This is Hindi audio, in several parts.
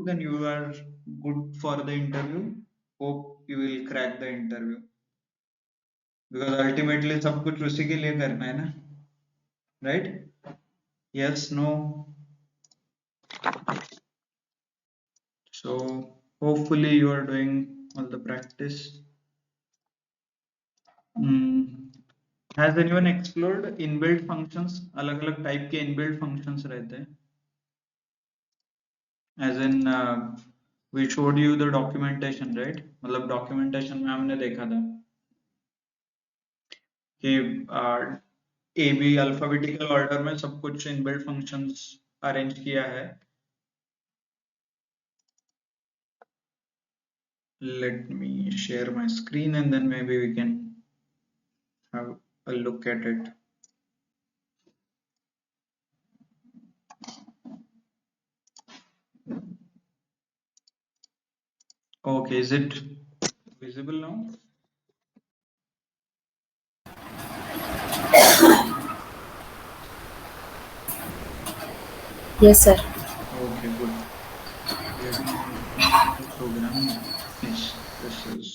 then you are good for the interview. Hope you will crack the interview, because ultimately सब कुछ उसी के लिए करना है ना, right? Yes, no. So hopefully you are doing all the practice. Has anyone explored inbuilt functions? अलग अलग टाइप के inbuilt functions रहते हैं, as in we showed you the documentation, right? मतलब documentation में हमने देखा था कि ए बी अल्फाबेटिकल ऑर्डर में सब कुछ इनबिल्ट फंक्शंस अरेंज किया है. Let me share my screen and then maybe we can have a look at it. Okay, is it visible now? Yes, sir. Okay, good. Let me open the program. Yes, this is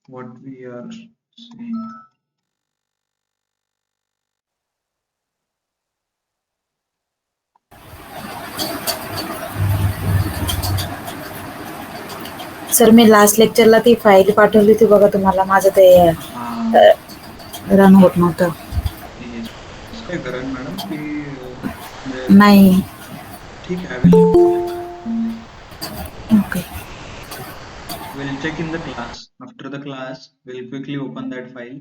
what we are seeing. Sir मी लास्ट लेक्चरला ती फाईल पाठवली होती बघा तुम्हाला, माझं ते रन होत नव्हतं. Yes. काय करण मॅडम की नाही. ठीक आहे, I will okay. we'll check in the class. After the class, we'll quickly open that file.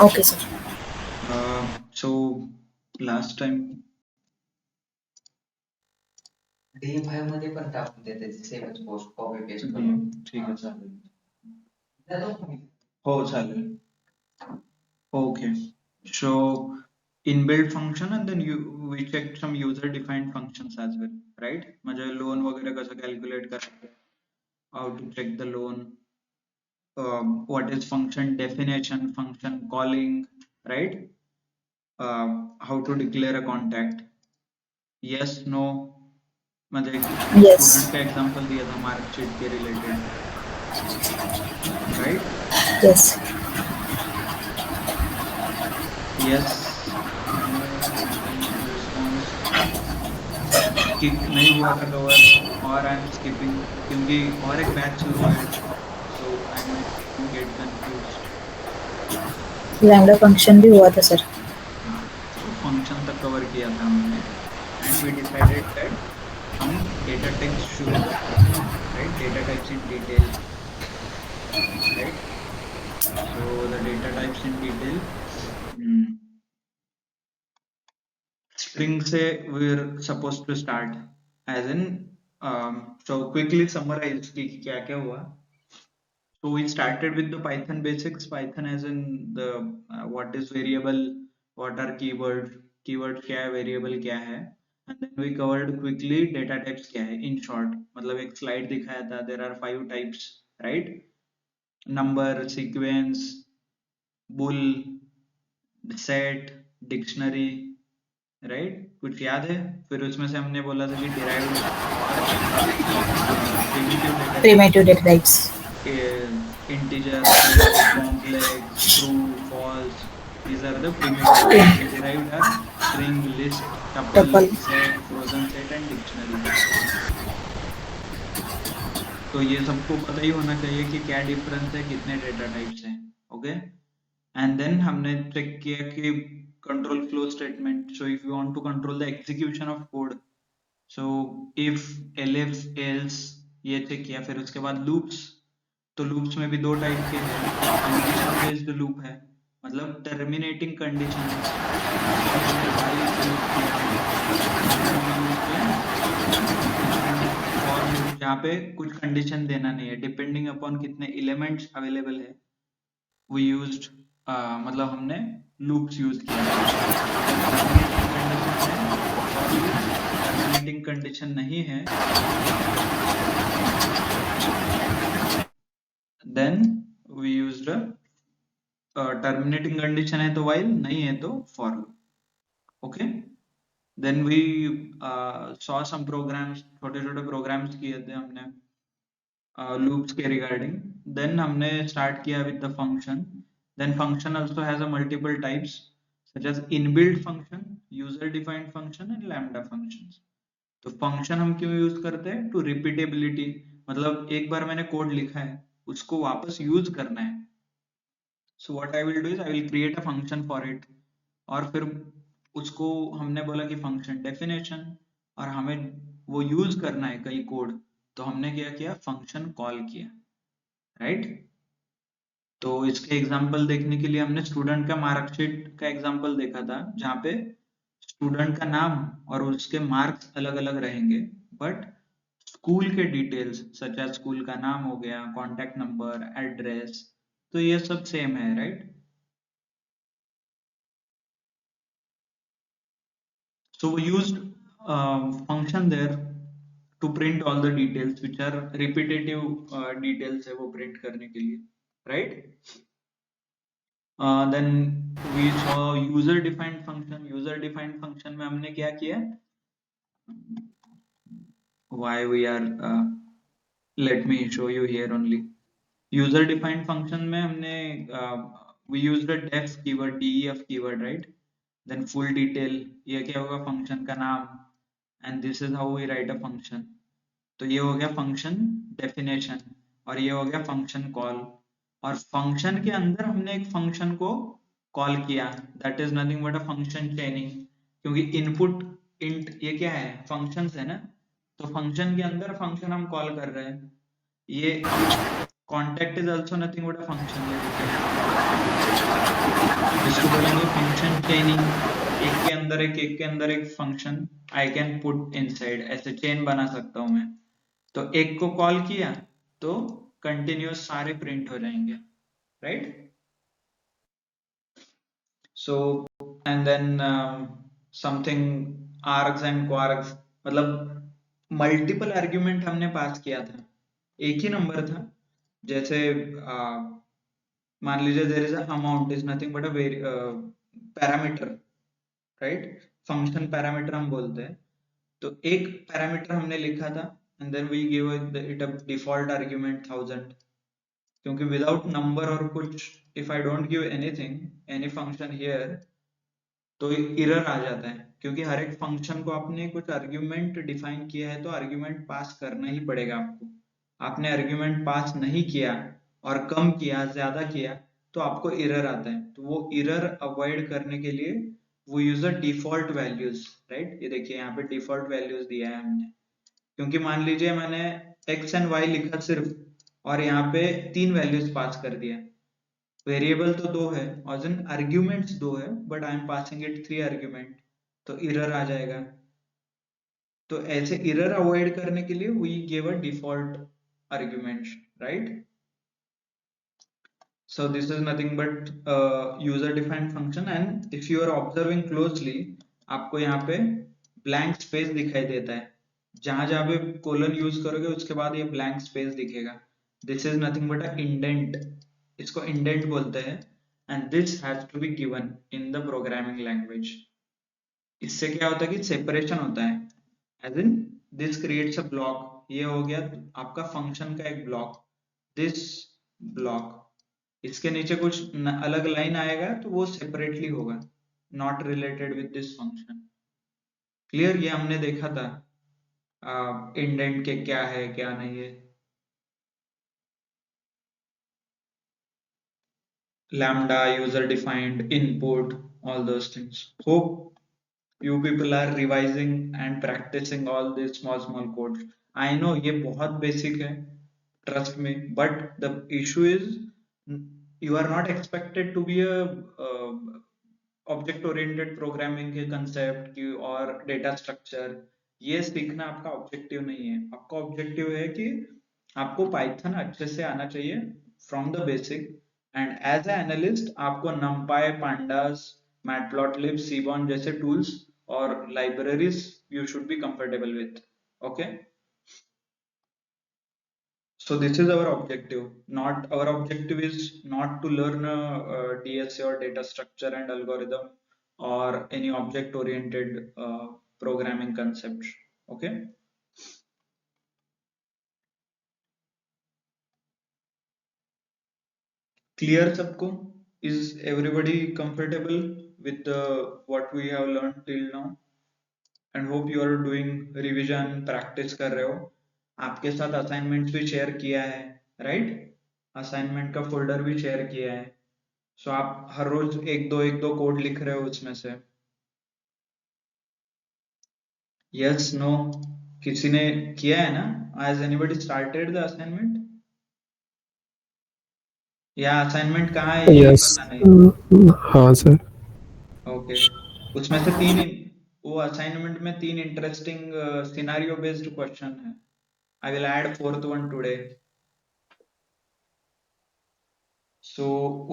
Okay sir. So last time D5 मध्ये पण टाकून देते सेमच पोस्ट कॉपी पेस्ट करून. ठीक आहे, चालेल. हो चालेल. Okay, so inbuilt function and then we checked some user defined functions as well, right? म्हणजे लोन वगैरे कसं calculate करायचं, how to check the loan, what is function definition, function calling, right? How to declare a contact, yes no, मतलब Yes. स्टूडेंट का एग्जांपल दिया था मार्कशीट के related, right? Yes. Yes response skip नहीं हुआ था कवर, और आई एम स्किपिंग क्योंकि और एक बैच शुरू है, so I might get confused. Lambda function भी हुआ था सर. हाँ, तो फंक्शन तक कवर किया था हमने, एंड वी डिसाइडेड दैट हम डेटा टाइप्स शुरू करते हैं, right? Data types in detail, right? So the data types in detail. String से we're supposed to start, as in so quickly summarize कि क्या क्या हुआ. So we started with the Python basics. Python as in the what is variable, what are keywords, keyword क्या है, variable क्या है, and then we covered quickly data types क्या है. In short, मतलब एक slide दिखाया था, there are 5 types, right? Number, sequence, bull, set, dictionary, right? कुछ याद है? फिर उसमें से हमने बोला था कि डिराइव्ड और primitive data types, integer, float, complex, true, false, these are the primitive, and derived are string, list, tuple, Tuple. set, frozen set and dictionary. तो ये सबको पता ही होना चाहिए कि क्या डिफरेंस है, कितने डेटा टाइप्स हैं, ओके? एंड देन हमने चेक किया कि control flow statement. So if you want to control the execution of code, so if, elif, else, ये चेक किया. फिर उसके बाद loops. तो loops में भी दो टाइप के हैं, एक condition based loop है, मतलब terminating condition है, और हमने while use किया, for loop जहाँ पे कुछ condition देना नहीं है, depending upon कितने elements available है, we used मतलब हमने लूप्स यूज किया. टर्मिनेटिंग कंडीशन नहीं है, then we used terminating condition है तो while, नहीं है तो for. Okay, then we saw some programs, छोटे छोटे programs किए थे हमने loops के regarding. Then हमने start किया with the function. Then function also has a multiple types such as inbuilt function, user defined function and lambda functions. तो function हम क्यों use करते हैं? To repeatability, मतलब एक बार मैंने कोड लिखा है उसको वापस यूज करना है. So what I will do is I will create a function for it. और फिर उसको हमने बोला कि function definition, और हमें वो यूज करना है कई कोड, तो हमने क्या किया, function कॉल किया, राइट. तो इसके एग्जांपल देखने के लिए हमने स्टूडेंट का मार्कशीट का एग्जांपल देखा था, जहाँ पे स्टूडेंट का नाम और उसके मार्क्स अलग अलग रहेंगे, बट स्कूल के डिटेल्स सच एज स्कूल का नाम हो गया, कॉन्टेक्ट नंबर, एड्रेस, तो ये सब सेम है, right. So we used function there to print all the details which are repetitive details है वो print करने के लिए, right. Then we saw user defined function. User defined function में हमने क्या किया, why we are let me show you here only. User defined function में हमने we used the def keyword, def keyword, right. Then full detail, ये क्या होगा, function का नाम, and this is how we write a function. तो ये हो गया function definition और ये हो गया function call. और function के अंदर हमने एक function को call किया, that is nothing but a function chaining, क्योंकि input int ये क्या है, functions है ना, तो function के अंदर function हम call कर रहे हैं. ये contact is also nothing but a function, इसको बोलेंगे function chaining. एक के अंदर एक के अंदर एक function I can put inside, ऐसे chain बना सकता हूँ मैं. तो एक को कॉल किया तो कंटिन्यूअस सारे प्रिंट हो जाएंगे, right. So and then something args and kwargs, मतलब मल्टीपल आर्ग्यूमेंट हमने पास किया था, एक ही नंबर था. जैसे मान लीजिए there is a amount is nothing but a parameter, right. Function parameter हम बोलते हैं. तो एक पैरामीटर हमने लिखा था and then we gave it a default argument 1000, क्योंकि विदाउट नंबर और कुछ, if I don't give anything any function here, तो एरर आ जाता है, क्योंकि हर एक फंक्शन को आपने कुछ आर्ग्यूमेंट डिफाइन किया है तो आर्ग्यूमेंट पास करना ही पड़ेगा आपको. आपने आर्ग्यूमेंट पास नहीं किया और कम किया, ज्यादा किया, तो आपको एरर आता है. तो वो एरर अवॉइड करने के लिए वो use a default values, right. ये देखिए यहाँ पे डिफॉल्ट वैल्यूज दिया है हमने, क्योंकि मान लीजिए मैंने x एंड y लिखा सिर्फ, और यहाँ पे 3 वैल्यूज पास कर दिया. वेरिएबल तो 2 है और जन आर्ग्यूमेंट्स 2 है, but I am passing it 3 argument, तो एरर आ जाएगा. तो ऐसे एरर अवॉइड करने के लिए we give a default argument, right. So this is nothing but user defined function, and if you are observing closely, आपको यहाँ पे blank space दिखाई देता है. जहां जहां पे कोलन यूज करोगे उसके बाद ये ब्लैंक स्पेस दिखेगा. This is nothing but a indent, इसको इंडेंट बोलते हैं. And this has to be given in the programming language. इससे क्या होता है कि सेपरेशन होता है, as in this creates a block. ये हो गया आपका फंक्शन का एक ब्लॉक, दिस ब्लॉक. इसके नीचे कुछ अलग लाइन आएगा तो वो सेपरेटली होगा, not related with this function. Clear. ये हमने देखा था इंडेंट के क्या है क्या नहीं है. Lambda, user defined, input, all those things. Hope you people are revising and practicing all these small codes. I know ये बहुत basic है, trust me, but the issue is you are not expected to be a object oriented programming के कंसेप्ट की और डेटा स्ट्रक्चर ये सीखना आपका ऑब्जेक्टिव नहीं है. आपका ऑब्जेक्टिव है कि आपको पाइथन अच्छे से आना चाहिए from the basic, and as a analyst आपको numpy, pandas, matplotlib, seaborn जैसे टूल्स और libraries you should be comfortable with. Okay. So this is our objective. Not our objective is not to learn DSA or data structure and algorithm or any object oriented programming concepts. Okay, clear सबको? Is everybody comfortable with the what we have learned till now? And hope you are doing revision, practice कर रहे हो. आपके साथ assignments भी share किया है, right? Assignment का folder भी share किया है. So आप हर रोज एक दो कोड लिख रहे हो उसमें से. Yes, no, किसी ने किया है ना? Has anybody started the assignment? या असाइनमेंट कहाँ है ये भी यस। पता नहीं. हाँ सर। ओके, उसमें से वो असाइनमेंट में 3 इंटरेस्टिंग सिनेरियो बेस्ड क्वेश्चन है. I will add fourth one today. So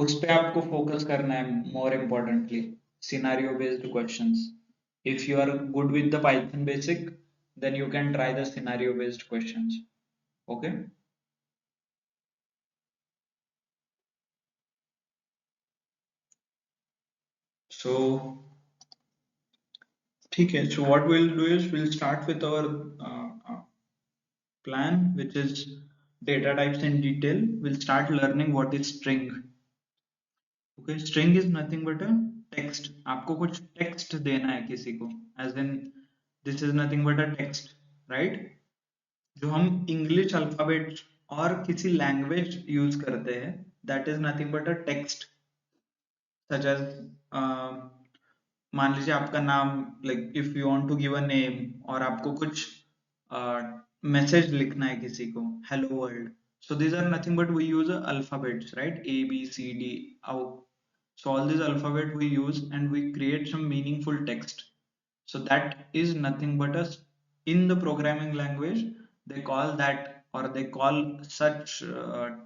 उस पे आपको फोकस करना है more importantly, scenario based questions. If you are good with the Python basic, then you can try the scenario based questions. Okay, so ठीक है. So what we'll do is we'll start with our plan, which is data types in detail. We'll start learning what is string. Okay, string is nothing but a text. आपको कुछ text देना है किसी को, as in this is nothing but a text, right? जो हम English alphabet और किसी language use करते हैं, that is nothing but a text. such as मान लीजिए आपका नाम, like if you want to give a name, और आपको कुछ मैसेज लिखना है किसी को, hello world. So these are nothing but we use alphabets, right? A, B, C, D, out. So all these alphabet we use and we create some meaningful text. So that is nothing but in the programming language they call that, or they call such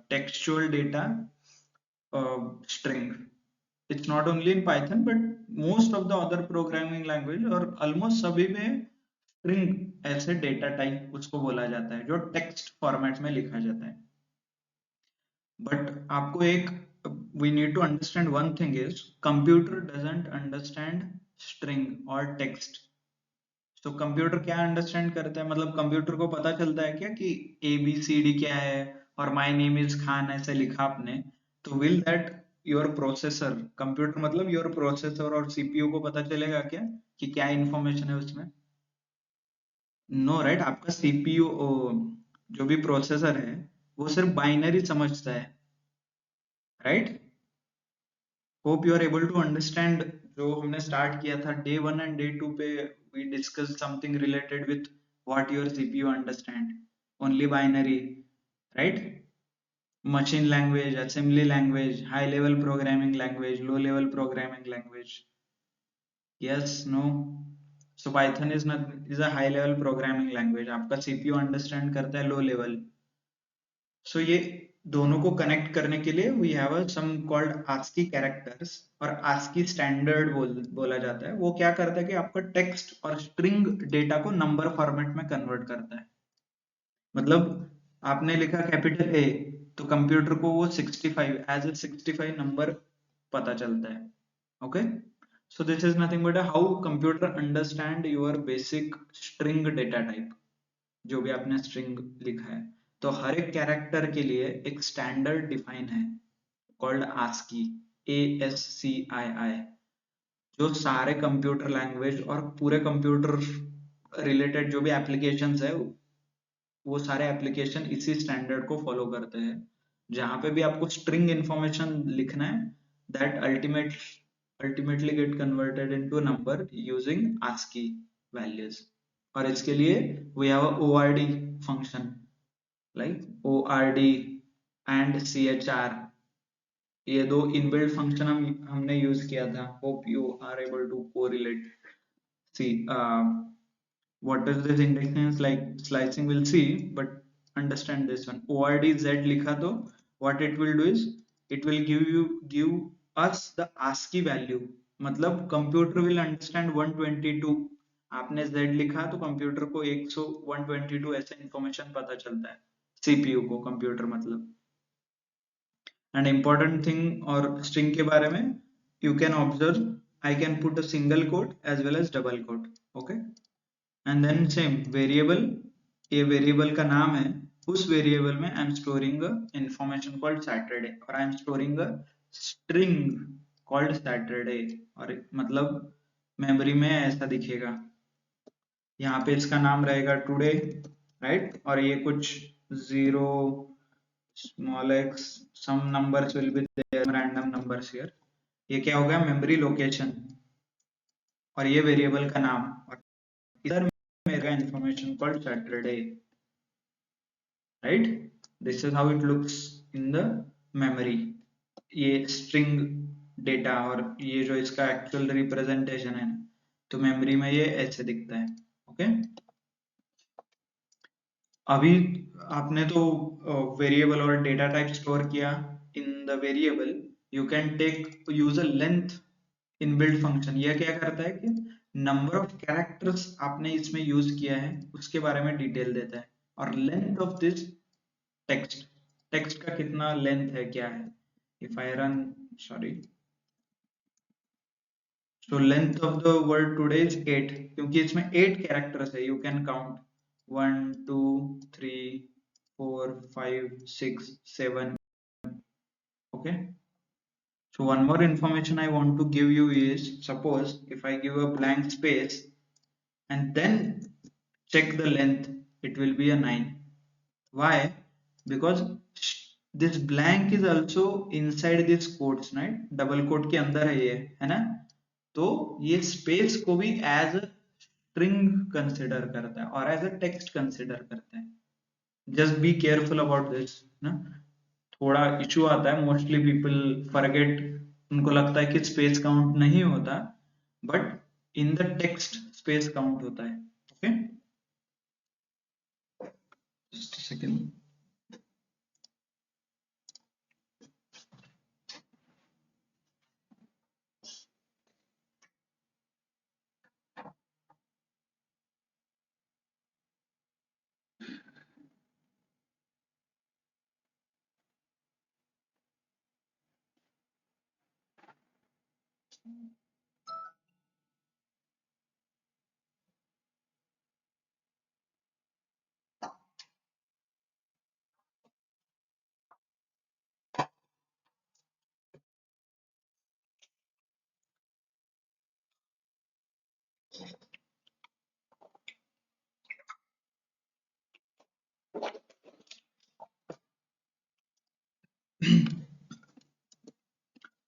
textual data string. It's not only in Python but most of the other programming language और almost सभी में string ऐसे data type उसको बोला जाता है जो text format में लिखा जाता है. But आपको एक we need to understand one thing is computer doesn't understand string or text. So computer क्या understand करता है, मतलब computer को पता चलता है क्या कि ABCD क्या है और my name is Khan ऐसे लिखा आपने, तो will that your processor, computer मतलब your processor और CPU को पता चलेगा क्या कि क्या information है उसमें? No, right? आपका CPU जो भी processor है वो सिर्फ binary समझता है, right? Hope you are able to understand. जो हमने start किया था day 1 and day 2 पे, we discussed something related with what your CPU understand. Only binary, right? Machine language, assembly language, high level programming language, low level programming language. Yes, no. So Python is a high level programming language. आपका CPU understand करता है low level. So ये दोनों को कनेक्ट करने के लिए we have a some called ASCII characters, और ASCII standard बोला जाता है. वो क्या करता है कि आपका टेक्स्ट और स्ट्रिंग डेटा को नंबर फॉर्मेट में कन्वर्ट करता है. मतलब आपने लिखा कैपिटल A, तो कंप्यूटर को वो 65 एज ए 65 नंबर पता चलता है. Okay, so this is nothing but how computer understand your basic string data type, जो भी आपने स्ट्रिंग लिखा है. तो हर एक कैरेक्टर के लिए एक स्टैंडर्ड डिफाइन है कॉल्ड ASCII, ASCII, जो सारे कंप्यूटर लैंग्वेज और पूरे कंप्यूटर रिलेटेड जो भी एप्लीकेशंस है वो सारे एप्लीकेशन इसी स्टैंडर्ड को फॉलो करते हैं. जहां पे भी आपको स्ट्रिंग इंफॉर्मेशन लिखना है, that ultimately get converted into number using ASCII values. और इसके लिए we have a ORD function, like ORD and CHR. ये दो इनबिल्ट फंक्शन हमने यूज किया था. Hope you are able to correlate. See what does this index means, like slicing we'll see, but understand this one. ORD Z लिखा तो what it will do is it will give us the ASCII value. मतलब कंप्यूटर will understand 122. आपने Z लिखा तो कंप्यूटर को 100 122 ऐसे इंफॉर्मेशन पता चलता है CPU को, कंप्यूटर मतलब. एंड important thing और string के बारे में, you can observe I can put a single quote as well as double quote. Okay, and then same variable, ये वेरिएबल का नाम है, उस वेरिएबल में I am storing information called Saturday, और I am storing a string called Saturday, और मतलब मेमोरी में ऐसा दिखेगा, यहाँ पे इसका नाम रहेगा टुडे, राइट, और ये कुछ zero small x some numbers will be there, random numbers here, ये क्या हो गया, मेमोरी लोकेशन, और ये वेरिएबल का नाम, और इधर मेरा information called Saturday, right, this is how it looks in the memory, ये स्ट्रिंग डेटा, और ये जो इसका एक्चुअल रिप्रेजेंटेशन है, तो मेमोरी में ये ऐसे दिखता है, ओके। अभी आपने तो वेरिएबल और डेटा टाइप स्टोर किया, in the variable you can take use a length inbuilt function, यह क्या करता है कि नंबर ऑफ कैरेक्टर्स आपने इसमें यूज किया है उसके बारे में डिटेल देता है, और length of this text, text का कितना लेंथ है, क्या है, if I run, sorry, so length of the word today is 8, क्योंकि इसमें 8 कैरेक्टर्स है, you can count 1 2 3 4 5 6 7, okay. So one more information I want to give you is, suppose if I give a blank space and then check the length, it will be a 9. Why? Because this blank is also inside this quotes, right, double quote के अंदर है ये, है ना, तो ये स्पेस को भी एज अ स्ट्रिंग कंसिडर करता है और एज अ टेक्स्ट कंसिडर करता है, just be careful about this ना, थोड़ा इशू आता है, मोस्टली पीपल फॉरगेट, उनको लगता है कि स्पेस काउंट नहीं होता, but in the text space count होता है, ओके, जस्ट अ सेकंड।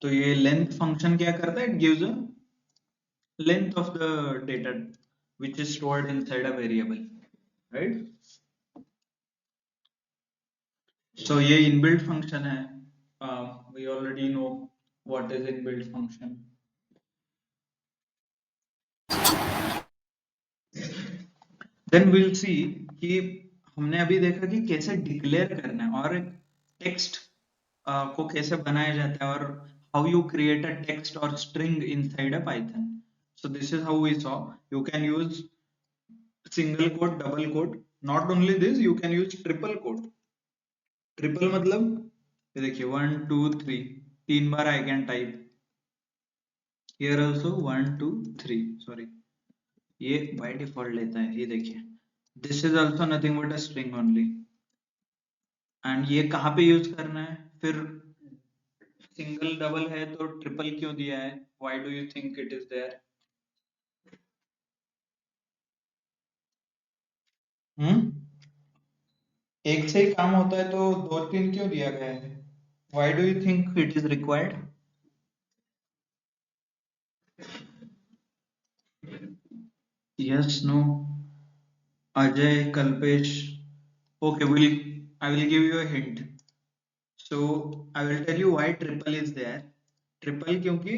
तो ये लेंथ फंक्शन क्या करता है, it gives a length of the data which is stored inside a variable, right, so ये inbuilt function है, we already know what is inbuilt function, then we'll see कि हमने अभी देखा कि कैसे डिक्लेयर करना है और टेक्स्ट को कैसे बनाया जाता है, और how you create a text or string inside a python, so this is how we saw you can use single quote, double quote, not only this you can use triple quote, triple मतलब ये देखिए 1 2 3, 3 बार I can type, here also 1 2 3, sorry, ये बाय डिफॉल्ट लेता है, ये देखिए, this is also nothing but a string only, and ये कहाँ पे यूज करना है फिर, सिंगल डबल है तो ट्रिपल क्यों दिया है, why do you think it is there, hmm, एक से ही काम होता है तो दो तीन क्यों दिया गया है, why do you think it is required, yes no, Ajay Kalpesh, okay, I will give you a hint, so I will tell you why triple is there, triple क्योंकि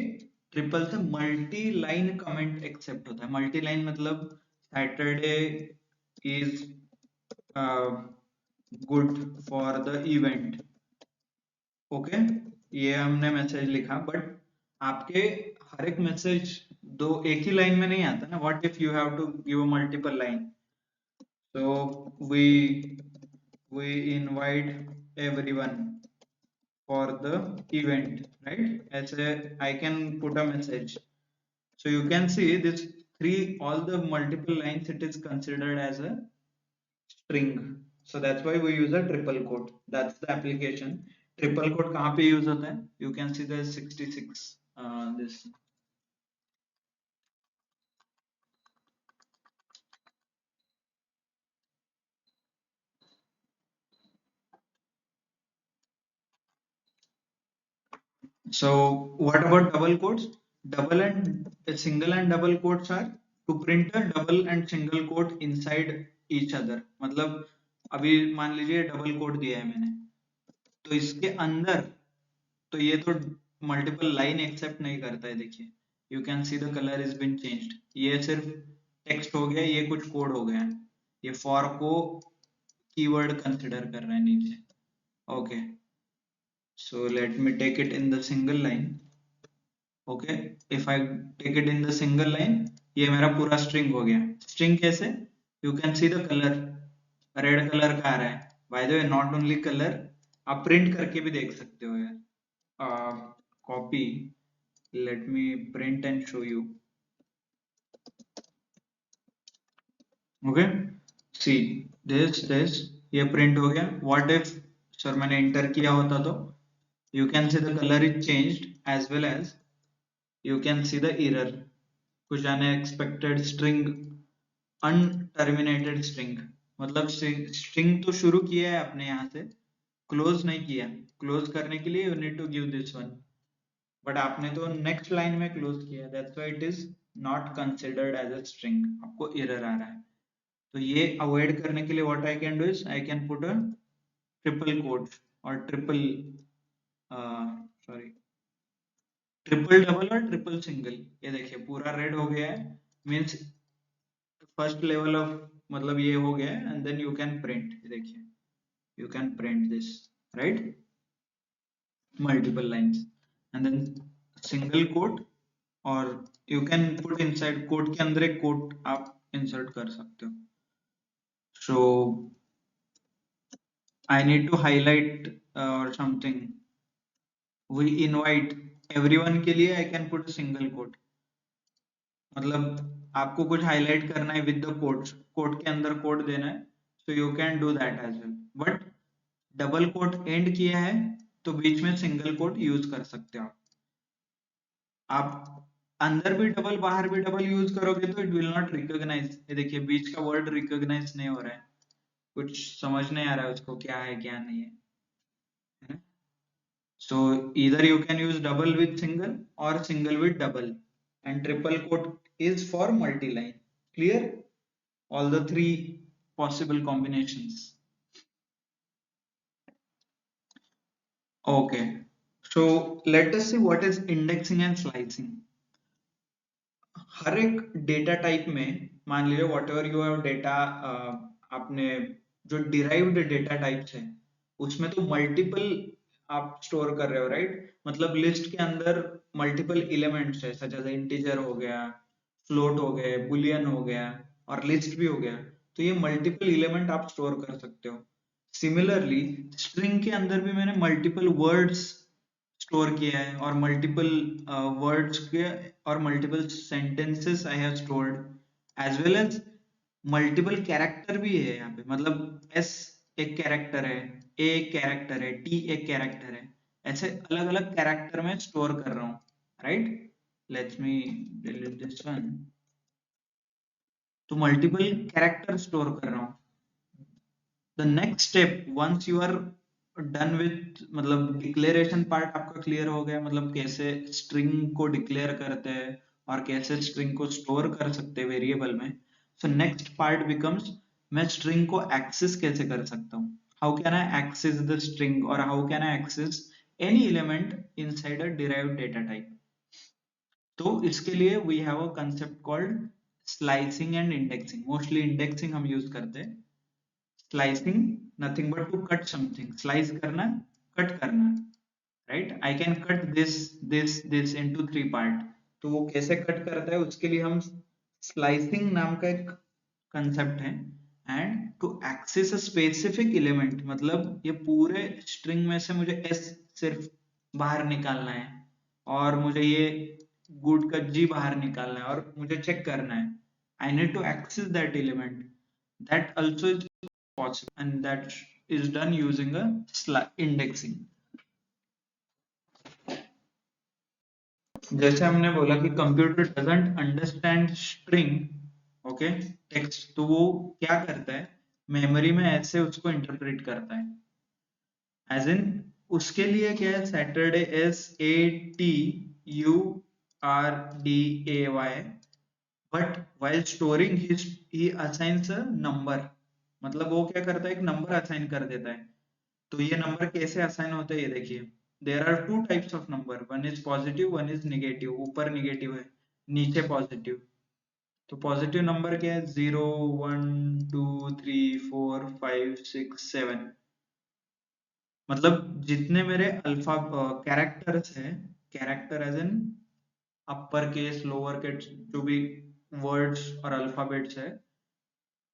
ट्रिपल से मल्टी लाइन कमेंट एक्सेप्ट होता है, मल्टी लाइन मतलब Saturday is good for the event, okay, ये हमने मैसेज लिखा, बट आपके हर एक मैसेज दो एक ही लाइन में नहीं आता ना, what if you have to give multiple line, so we invite everyone for the event, right, as a I can put a message, so you can see this all the multiple lines, it is considered as a string. So that's why we use a triple quote. That's the application. Triple quote कहाँ पे use होता है? You can see the 66 this. So what about double quotes? Single and double quotes are to print a double and single quote inside each other. मतलब अभी मान लीजिए डबल कोट दिया है मैंने, तो इसके अंदर, तो ये तो मल्टीपल लाइन एक्सेप्ट नहीं करता है, देखिए you can see the colour is been changed, ये सिर्फ टेक्स्ट हो गया, ये कुछ कोड हो गया, ये फॉर को कीवर्ड कंसिडर कर रहा है नीचे. Okay, so let me take it in the single line. Okay, if I take it in the single line, ये मेरा पूरा स्ट्रिंग हो गया. स्ट्रिंग कैसे? You can see the colour, red colour का आ रहा है. By the way not only colour, आप प्रिंट करके भी देख सकते हो यार. Copy, let me print and show you. Okay, see this ये प्रिंट हो गया. व्हाट इफ सर मैंने एंटर किया होता तो you can see the colour is changed as well as you can see the error, कुछ unexpected string, unterminated string. मतलब string तो शुरू किया है आपने यहाँ से, close नहीं किया. close करने के लिए you need to give this one, but आपने तो next line में close किया, that's why it is not considered as a string. आपको error आ रहा है. तो ये avoid करने के लिए what I can do is I can put a triple quote or triple double और ट्रिपल सिंगल. ये देखिए पूरा रेड हो गया है, मीन्स फर्स्ट लेवल ऑफ, मतलब ये हो गया है. And then you can print, देखिए you can print this, right, multiple lines. And then single quote, और you can put inside quote के अंदर एक कोट आप इंसर्ट कर सकते हो. So I need to highlight or something, we invite everyone के लिए I can put single quote. मतलब आपको कुछ हाईलाइट करना है विद द कोट, कोट के अंदर कोट देना है, so you can do that as well. But double quote and किया है तो बीच में सिंगल कोट यूज कर सकते हो आप अंदर भी डबल बाहर भी डबल यूज करोगे तो इट विल नॉट रिकॉग्नाइज. ये देखिए बीच का वर्ड रिकॉग्नाइज नहीं हो रहा है, कुछ समझ नहीं आ रहा है उसको क्या है क्या नहीं है. So either you can use double with single or single with double, and triple quote is for multi-line. Clear? All the three possible combinations. Okay, so let us see what is indexing and slicing. हर एक डेटा टाइप में, मान लीजिए what ever you have data, आपने जो डिराइव्ड डेटा टाइप्स है उसमें तो मल्टीपल आप स्टोर कर रहे हो, राइट. मतलब लिस्ट के अंदर मल्टीपल एलिमेंट्स है, सच एज इंटीजर हो गया, फ्लोट हो गए, बुलियन हो गया, और लिस्ट भी हो गया. तो ये मल्टीपल एलिमेंट आप स्टोर कर सकते हो. सिमिलरली स्ट्रिंग के अंदर भी मैंने मल्टीपल वर्ड्स स्टोर किया है, और मल्टीपल वर्ड्स के और multiple sentences I have stored, as well as multiple character भी है यहाँ पे. मतलब एस एक कैरेक्टर है, ए एक कैरेक्टर है, टी एक कैरेक्टर है, ऐसे अलग अलग कैरेक्टर में स्टोर कर रहा हूँ, right. Let's me delete this one. तो मल्टीपल कैरेक्टर स्टोर कर रहा हूँ. The next step, once you are done with, मतलब डिक्लेरेशन पार्ट आपका क्लियर हो गया, मतलब कैसे स्ट्रिंग को डिक्लेयर करते हैं और कैसे स्ट्रिंग को स्टोर कर सकते हैं वेरिएबल में. सो नेक्स्ट पार्ट बिकम्स, मैं स्ट्रिंग को एक्सेस कैसे कर सकता हूँ. How can I access the string, और how can I access any element inside a derived data type. तो इसके लिए we have a concept called slicing and indexing. Mostly indexing हम यूज करते हैं. Slicing nothing but to cut something, slice करना, कट करना, right. I can cut this into 3 part. तो वो कैसे कट करता है उसके लिए हम स्लाइसिंग नाम का एक कंसेप्ट है. And to access a specific element, मतलब ये पूरे स्ट्रिंग में से मुझे एस सिर्फ बाहर निकालना है, और मुझे ये गुड का जी बाहर निकालना है और मुझे चेक करना है, I need to access that element, that also is possible and that is done using a indexing. जैसे हमने बोला कि computer doesn't understand string, okay, text, तो वो क्या करता है, मेमोरी में ऐसे उसको इंटरप्रेट करता है, एज इन उसके लिए क्या है, Saturday SATURDAY, but while storing he assigns a number, मतलब वो क्या करता है, एक नंबर असाइन कर देता है। तो ये नंबर कैसे असाइन होते हैं ये देखिए, there are two types of number, one is positive one is negative, ऊपर निगेटिव है नीचे पॉजिटिव। तो पॉजिटिव नंबर क्या है, 0 1 2 3 4 5 6 7, मतलब जितने मेरे अल्फा कैरेक्टर्स है, character as in upper case lower case, जो भी वर्ड्स और अल्फाबेट्स है,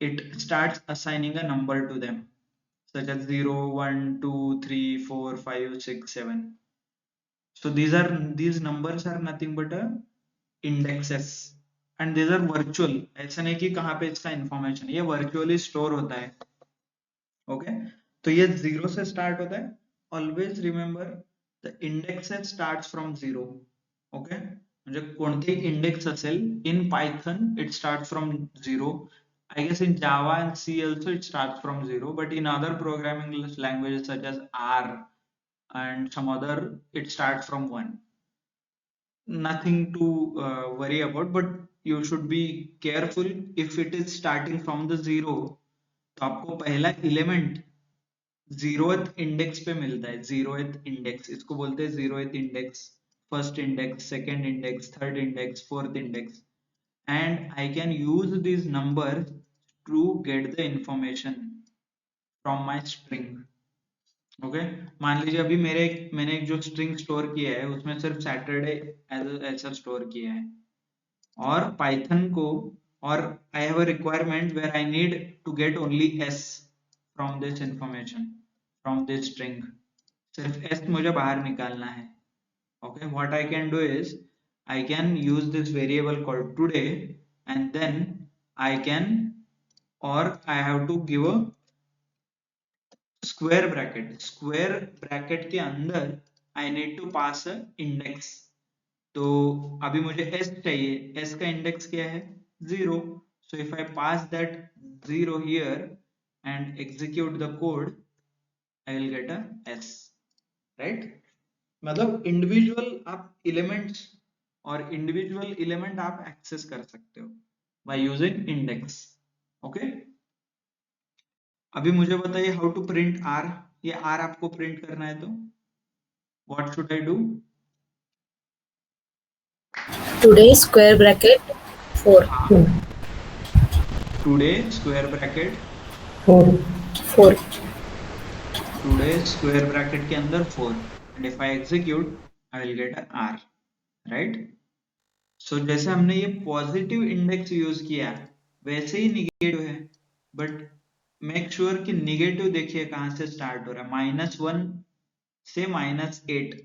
it starts assigning a number to them, such as 0 1 2 3 4 5 6 7. So these numbers are nothing but a indexes, and these are virtual, ऐसा नहीं कि कहाँ पे इसका इंफॉर्मेशन, ये वर्चुअली स्टोर होता है। ओके, तो ये जीरो से स्टार्ट होता है, always remember the indexes starts from zero. Okay, म्हणजे कोणतेही इंडेक्स असेल in Python it starts from zero, I guess in Java and C also it starts from zero, but in other programming languages such as R and some other, it starts from one. Nothing to worry about, but you should be careful if it is starting from the zero, तो आपको पहला एलिमेंट जीरोथ इंडेक्स पे मिलता है, जीरोथ इंडेक्स इसको बोलते हैं, zeroth index, first index, second index, third index, fourth index, and I can use these numbers to get the information from my string। Okay, मान लीजिए अभी मैंने एक जो स्ट्रिंग स्टोर किया है उसमें सिर्फ सैटरडे ऐसा स्टोर किया है, और पाइथन को, और I have a requirement where I need to get only s from this information, from this string, सिर्फ s मुझे बाहर निकालना है। okay, what I can do is I can use this variable called today, and then I can, or I have to give a square bracket के अंदर I need to pass a index. तो अभी मुझे s चाहिए, s का इंडेक्स क्या है, 0, so if I pass that 0 here and execute the code, I will get a s, right? मतलब इंडिविजुअल आप एलिमेंट्स और इंडिविजुअल एलिमेंट आप एक्सेस कर सकते हो बाय यूजिंग इंडेक्स। ओके, अभी मुझे बताइए हाउ टू प्रिंट आर, ये आर आपको प्रिंट करना है तो what should I do, Today square bracket 4. Today square bracket 4. Today square bracket के अंदर 4, and if I execute I will get a R, right? So जैसे हमने ये पॉजिटिव इंडेक्स यूज किया वैसे ही निगेटिव है, बट मेक श्योर कि निगेटिव देखिए कहां से स्टार्ट हो रहा है, -1 से -8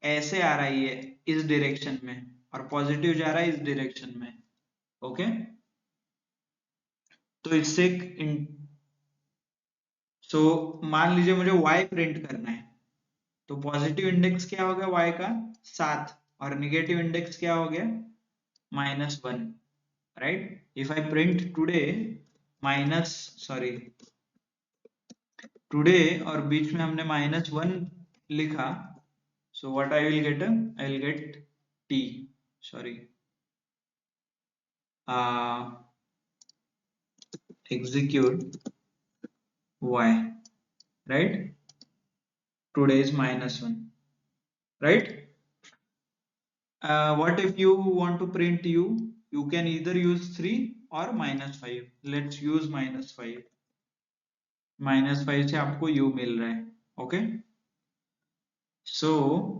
ऐसे आ रहा है ये इस डायरेक्शन में, और पॉजिटिव जा रहा है इस डायरेक्शन में। ओके, तो इससे सो मान लीजिए मुझे y प्रिंट करना है, तो पॉजिटिव इंडेक्स क्या हो गया y का 7, और निगेटिव इंडेक्स क्या हो गया -1, right? If I print today minus sorry today और बीच में हमने -1 लिखा, so what I will get, I will get t, sorry, execute y, right? Today is -1, right? What if you want to print u, you can either use 3 or -5, let's use -5, -5 से आपको u मिल रहा है। ओके, सो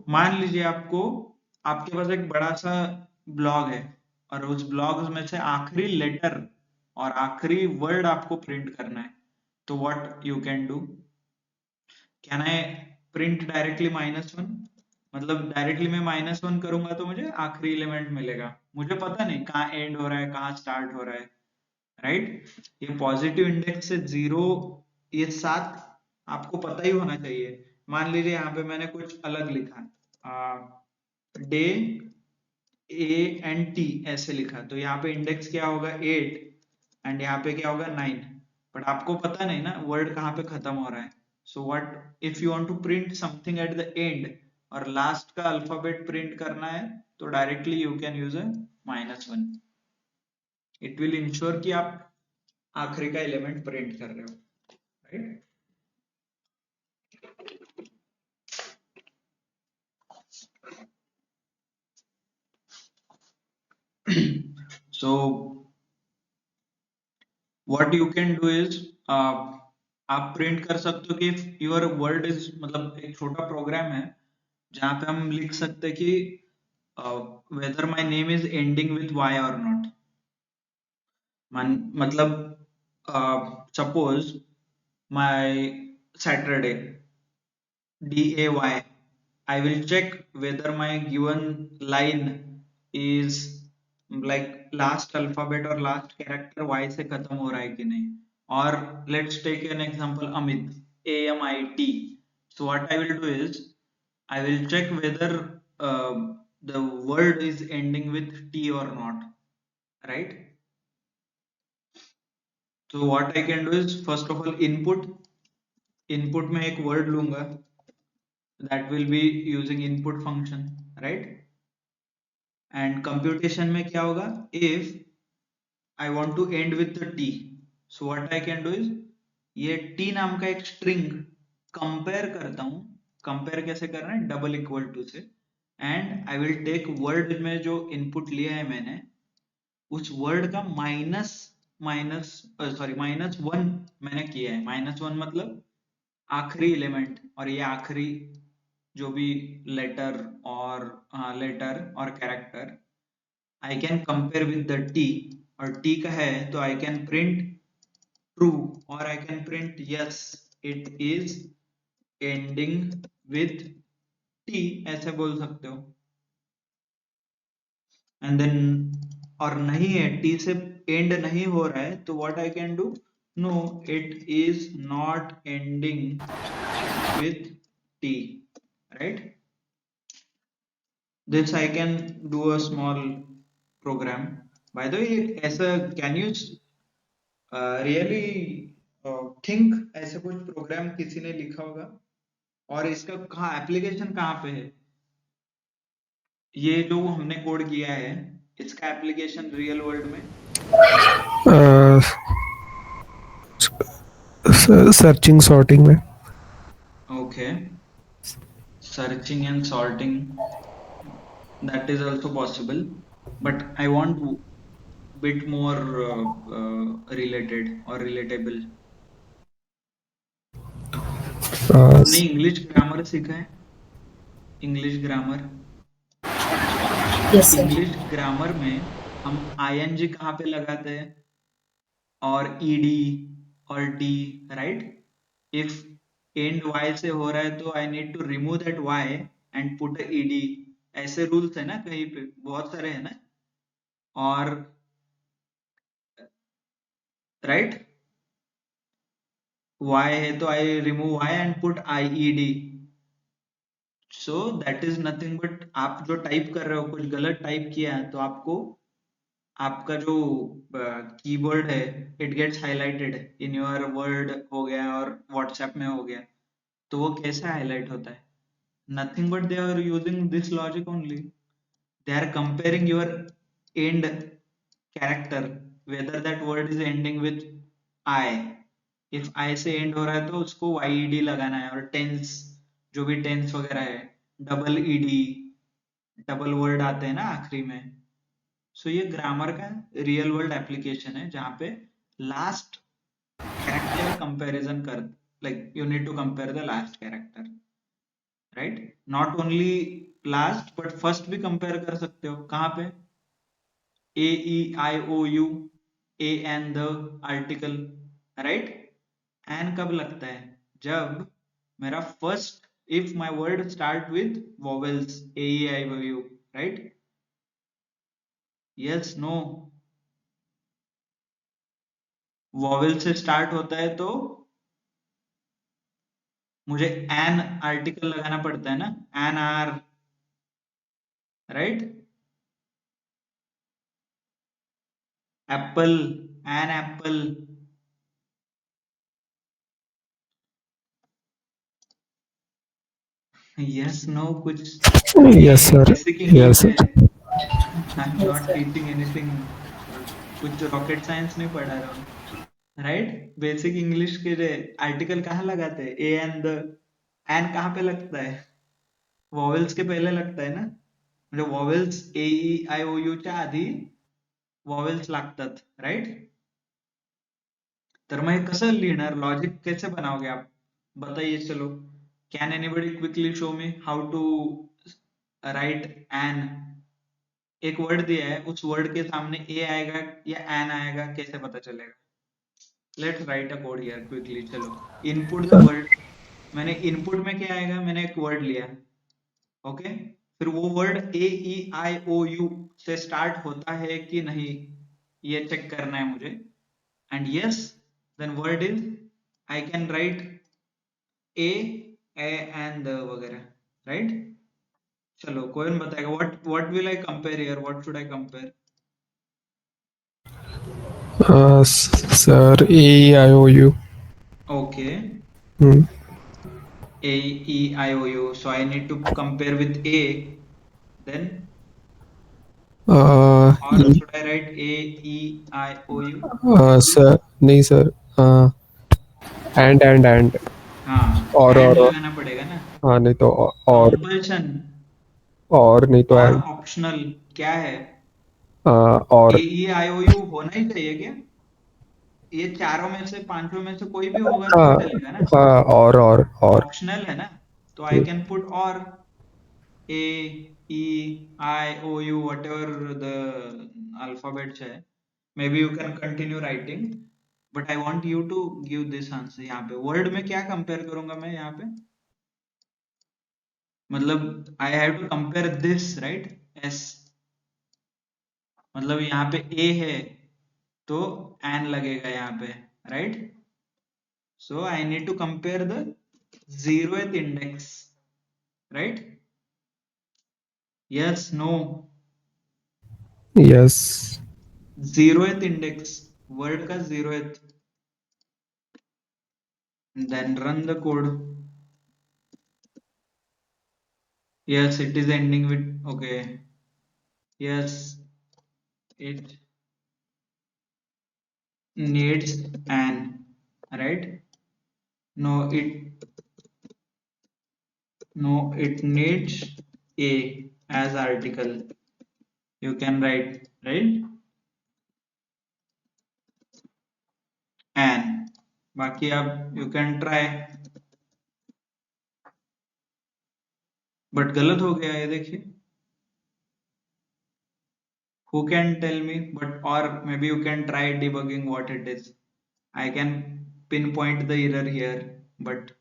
मान लीजिए आपके पास एक बड़ा सा ब्लॉग है, और उस ब्लॉग में से आखिरी लेटर और आखिरी वर्ड आपको प्रिंट करना है, तो what you can do, can I print directly -1, मतलब डायरेक्टली मैं -1 करूंगा तो मुझे आखिरी एलिमेंट मिलेगा, मुझे पता नहीं कहाँ एंड हो रहा है कहाँ स्टार्ट हो रहा है, राइट। ये पॉजिटिव इंडेक्स से 0, ये 7 आपको पता ही होना चाहिए। मान लीजिए यहाँ पे मैंने कुछ अलग लिखा, डे ए एंड टी ऐसे लिखा, तो यहाँ पे इंडेक्स क्या होगा 8 एंड यहाँ पे क्या होगा 9, बट आपको पता नहीं ना वर्ड कहाँ पे खत्म हो रहा है। So what if you want to print something at the end और लास्ट का अल्फाबेट प्रिंट करना है, तो directly you can use a -1। It will ensure कि आप आखिरी का एलिमेंट प्रिंट कर रहे हो, right. So what you can do is, आप प्रिंट कर सकते हो कि योर वर्ड इज, मतलब एक छोटा प्रोग्राम है जहाँ पे हम लिख सकते हैं कि whether my name is ending with Y और नॉट। मतलब suppose my Saturday DAY, I will check whether my given line is like last alphabet or last character Y से खत्म हो रहा है कि नहीं। और let's take an example, Amit, AMIT. So what I will do is I will check whether the word is ending with T or not, right? So what I can do is first of all input में एक word लूंगा, that will be using input function, right? And computation में क्या होगा, if I want to end with the T, so what I can do is ये टी नाम का एक स्ट्रिंग कंपेयर करता हूं। कंपेयर कैसे करना है, डबल इक्वल टू से, and I will take word में जो इनपुट लिया है मैंने उस वर्ड का माइनस माइनस सॉरी -1 मैंने किया है। -1 मतलब आखिरी एलिमेंट, और ये आखिरी जो भी लेटर और character I can compare with the T, और T का है तो I can print true और I can print yes it is ending with T, ऐसे बोल सकते हो। एंड देन और नहीं है T से एंड नहीं हो रहा है तो what I can do, no it is not ending with T, right? This I can do a small program. By the way, ऐसा can you रियली थिंक ऐसे कुछ प्रोग्राम किसी ने लिखा होगा, और इसका कहाँ एप्लीकेशन कहाँ पे है, ये जो हमने कोड किया है इसका एप्लीकेशन रियल वर्ल्ड में? सर्चिंग सॉर्टिंग में। Okay, searching and sorting, that is also possible, but I want bit more related or relatable. तुमने इंग्लिश ग्रामर सीखा है? English grammar, yes sir. English grammar में हम ING कहाँ पे लगाते हैं, और ED और D, right? If end Y से हो रहा है तो I need to remove that Y end put ED, ऐसे रूल्स है ना, कहीं पे बहुत सारे है ना, और राइट, Y है तो I remove Y end put IED। So that is nothing but आप जो टाइप कर रहे हो कुछ गलत टाइप किया है तो आपको आपका जो कीबोर्ड है it gets highlighted in your word हो गया और व्हाट्सएप में हो गया, तो वो कैसे हाईलाइट होता है, nothing but they are using this logic only, they are comparing your end character whether that word is ending with I. If I से एंड हो रहा है तो उसको YED लगाना है, और टेंस जो भी टेंस वगैरह है डबल ED, डबल वर्ड आते हैं ना आखिरी में। सो ये ग्रामर का रियल वर्ल्ड एप्लीकेशन है जहाँ पे लास्ट कैरेक्टर कंपैरिजन कर, like you need to compare the last character, right? Not only last but first भी कंपेयर कर सकते हो, कहाँ पे, AEIOU, A and the article, right? An कब लगता है, जब मेरा first if my word start with vowels a e I o u, right? yes no vowel से स्टार्ट होता है तो मुझे एन आर्टिकल लगाना पड़ता है ना, an R, right? Apple, an apple, yes no कुछ Yes, sir. Basic Yes, English sir. है, I am Yes, not sir. Teaching anything, कुछ रॉकेट साइंस नहीं पढ़ा रहा हूँ, राइट? बेसिक इंग्लिश के आर्टिकल कहाँ लगाते हैं? ए एंड द, एन कहाँ पे लगता है? वॉवेल्स के पहले लगता है ना, म्हणजे vowels A E I O you च्या आधी वॉवेल्स लागतात, राइट? तर मग हे कसं लिहिणार, लॉजिक कैसे बनाओगे आप, बताइए चलो. Can anybody quickly show me how to write an? एक वर्ड दिया है, उस वर्ड के सामने ए आएगा या एन आएगा, कैसे पता चलेगा? Let's write a code here quickly, चलो. इनपुट द वर्ड, मैंने इनपुट में क्या आएगा, मैंने एक वर्ड लिया, ओके, फिर वो word A E I O U से स्टार्ट होता है कि नहीं, ये चेक करना है मुझे. And yes, then word is, I can write A and वगैरह, राइट? चलो कोई बताएगा, what will I compare here, what should I compare? Sir, AEIOU. Okay, Hmm. A E I O U, so I need to compare with A, then, or E, should I write A E I O U? sir, नहीं sir. And हाँ, और एंड और लगाना पड़ेगा ना. हाँ नहीं तो और कंपल्शन और नहीं तो और and ऑप्शनल क्या है? ए और ई आई ओ यू होना ही चाहिए क्या? ये चारों में से, पांचों में से कोई भी होगा तो हाँ भी चलेगा ना, हाँ और ऑप्शनल है ना, तो आई can put or A E I O U whatever the alphabets है. Maybe you can continue writing, but I want you to give this answer. यहाँ पे वर्ड में क्या कंपेयर करूंगा मैं यहाँ पे, मतलब I have to compare this, right? Yes, मतलब यहाँ पे ए है तो एन लगेगा यहाँ पे, right? So I need to compare the 0th index, right? Yes no, yes. 0th index, word का 0th, then run the code. Yes, it is ending with, okay, yes, it needs an, right? No, it needs a as article. You can write, right? And बाकी आप you can try, but गलत हो गया है, देखिए. Who can tell me? But or maybe you can try debugging what it is. I can pinpoint the error here, but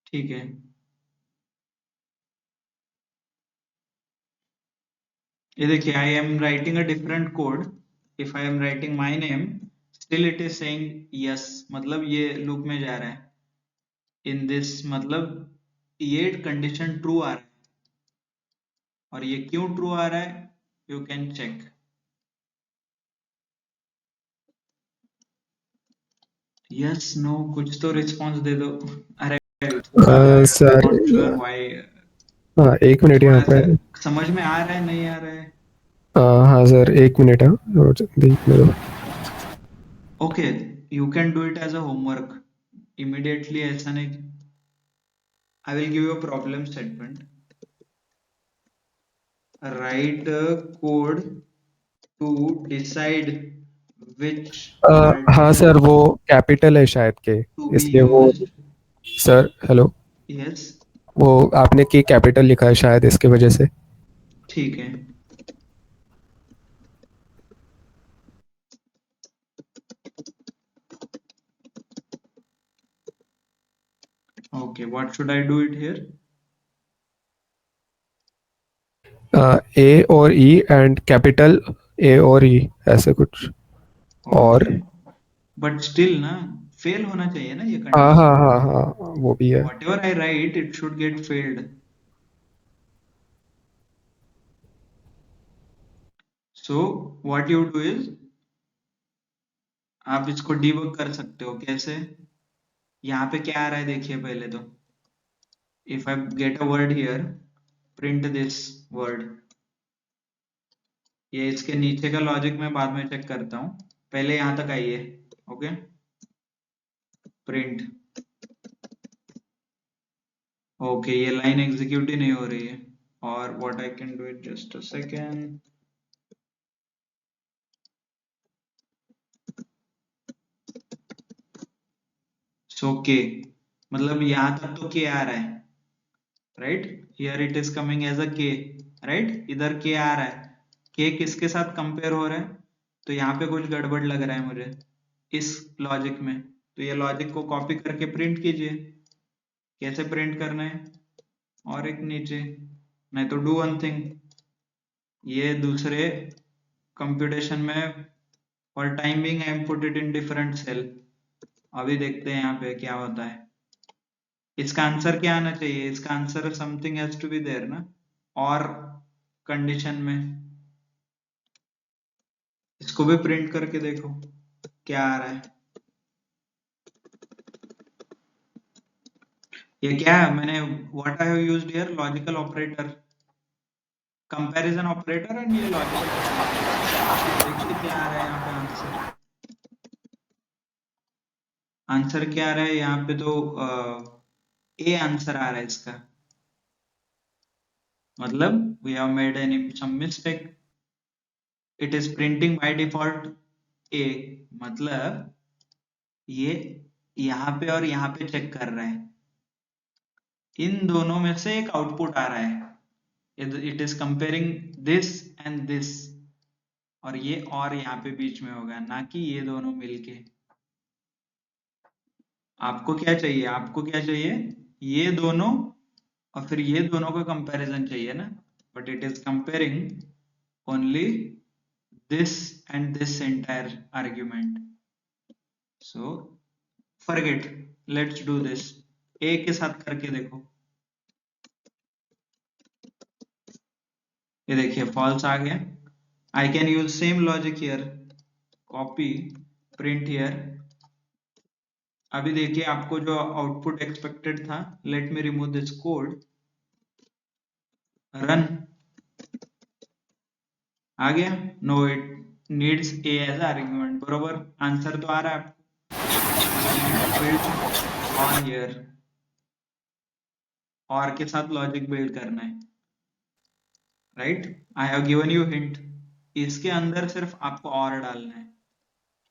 ठीक है. ये देखिए, I am writing a different code. If I am writing my name, still it is saying yes, मतलब ये लूप में जा रहा है. In this मतलब ये कंडीशन ट्रू आ रहा है, और ये क्यों ट्रू आ रहा है, you can check. Yes no कुछ तो रिस्पॉन्स दे दो. अरे सर नॉट श्योर व्हाई. हाँ एक मिनट यहाँ थोड़ा पे. सा समझ में आ रहा है, नहीं आ रहा है? हाँ सर एक मिनट. हाँ और देखने दो. Okay, you can do it as a homework immediately, ऐसा नहीं. I will give you a problem statement. Write a code to decide which हाँ सर article वो कैपिटल है शायद के, to be इसलिए वो. used. Sir hello. Yes, वो आपने की कैपिटल लिखा है शायद इसके वजह से. ठीक है. Okay, Okay, what should I do it here? ए और ई एंड कैपिटल ए और ई ऐसे कुछ और Okay, but still ना fail होना चाहिए ना ये हाँ हाँ condition. हाँ हाँ वो भी है Whatever I write, it should get failed. So what you do is आप इसको debug कर सकते हो कैसे? यहाँ पे क्या आ रहा है देखिए पहले तो. If I get a word here, print this word. ये इसके नीचे का लॉजिक मैं बाद में चेक करता हूँ. पहले यहाँ तक आइए. Okay, print. ओके, ये लाइन एग्जीक्यूट ही नहीं हो रही है. और what I can do it, just a second. So K, मतलब यहाँ तक तो के आ रहा है, right. Here it is coming as a K, right. इधर के आ रहा है. के किसके साथ कंपेयर हो रहा है? तो यहाँ पे कुछ गड़बड़ लग रहा है मुझे इस लॉजिक में. तो ये लॉजिक को कॉपी करके प्रिंट कीजिए. कैसे प्रिंट करना है? और एक नीचे, नहीं तो डू वन थिंग, ये दूसरे कंप्यूटेशन में for time being I put it in different cell. अभी देखते हैं यहाँ पे क्या होता है. इसका आंसर क्या आना चाहिए? इसका answer something has to be there ना, और कंडीशन में. इसको भी प्रिंट करके देखो क्या आ रहा है. ये क्या है? मैंने what I have used here, logical operator, comparison operator and ये लॉजिकल ऑपरेटर. देखिए क्या आ रहा है यहाँ पे आंसर. आंसर क्या आ रहा है यहाँ पे? तो ए आंसर आ रहा है इसका. मतलब we have made an some mistake. It is printing by default A. मतलब ये यहाँ पे और यहाँ पे चेक कर रहा है. इन दोनों में से एक आउटपुट आ रहा है. It is comparing this and this. और ये और यहाँ पे बीच में होगा, ना कि ये दोनों मिलके. आपको क्या चाहिए? आपको क्या चाहिए? ये दोनों और फिर ये दोनों का कंपैरिजन चाहिए ना. But it is comparing only this and this entire argument. So forget, let's do this. A के साथ करके देखो. ये देखिए false आ गया. I can use same logic here. Copy, print here. अभी देखिए आपको जो आउटपुट एक्सपेक्टेड था. Let me remove this code. Run. आ गया. No, it needs A as argument. बरोबर आंसर तो आ रहा है आपको. Build on here. और के साथ लॉजिक बिल्ड करना है, right. I have given you hint. इसके अंदर सिर्फ आपको और डालना है.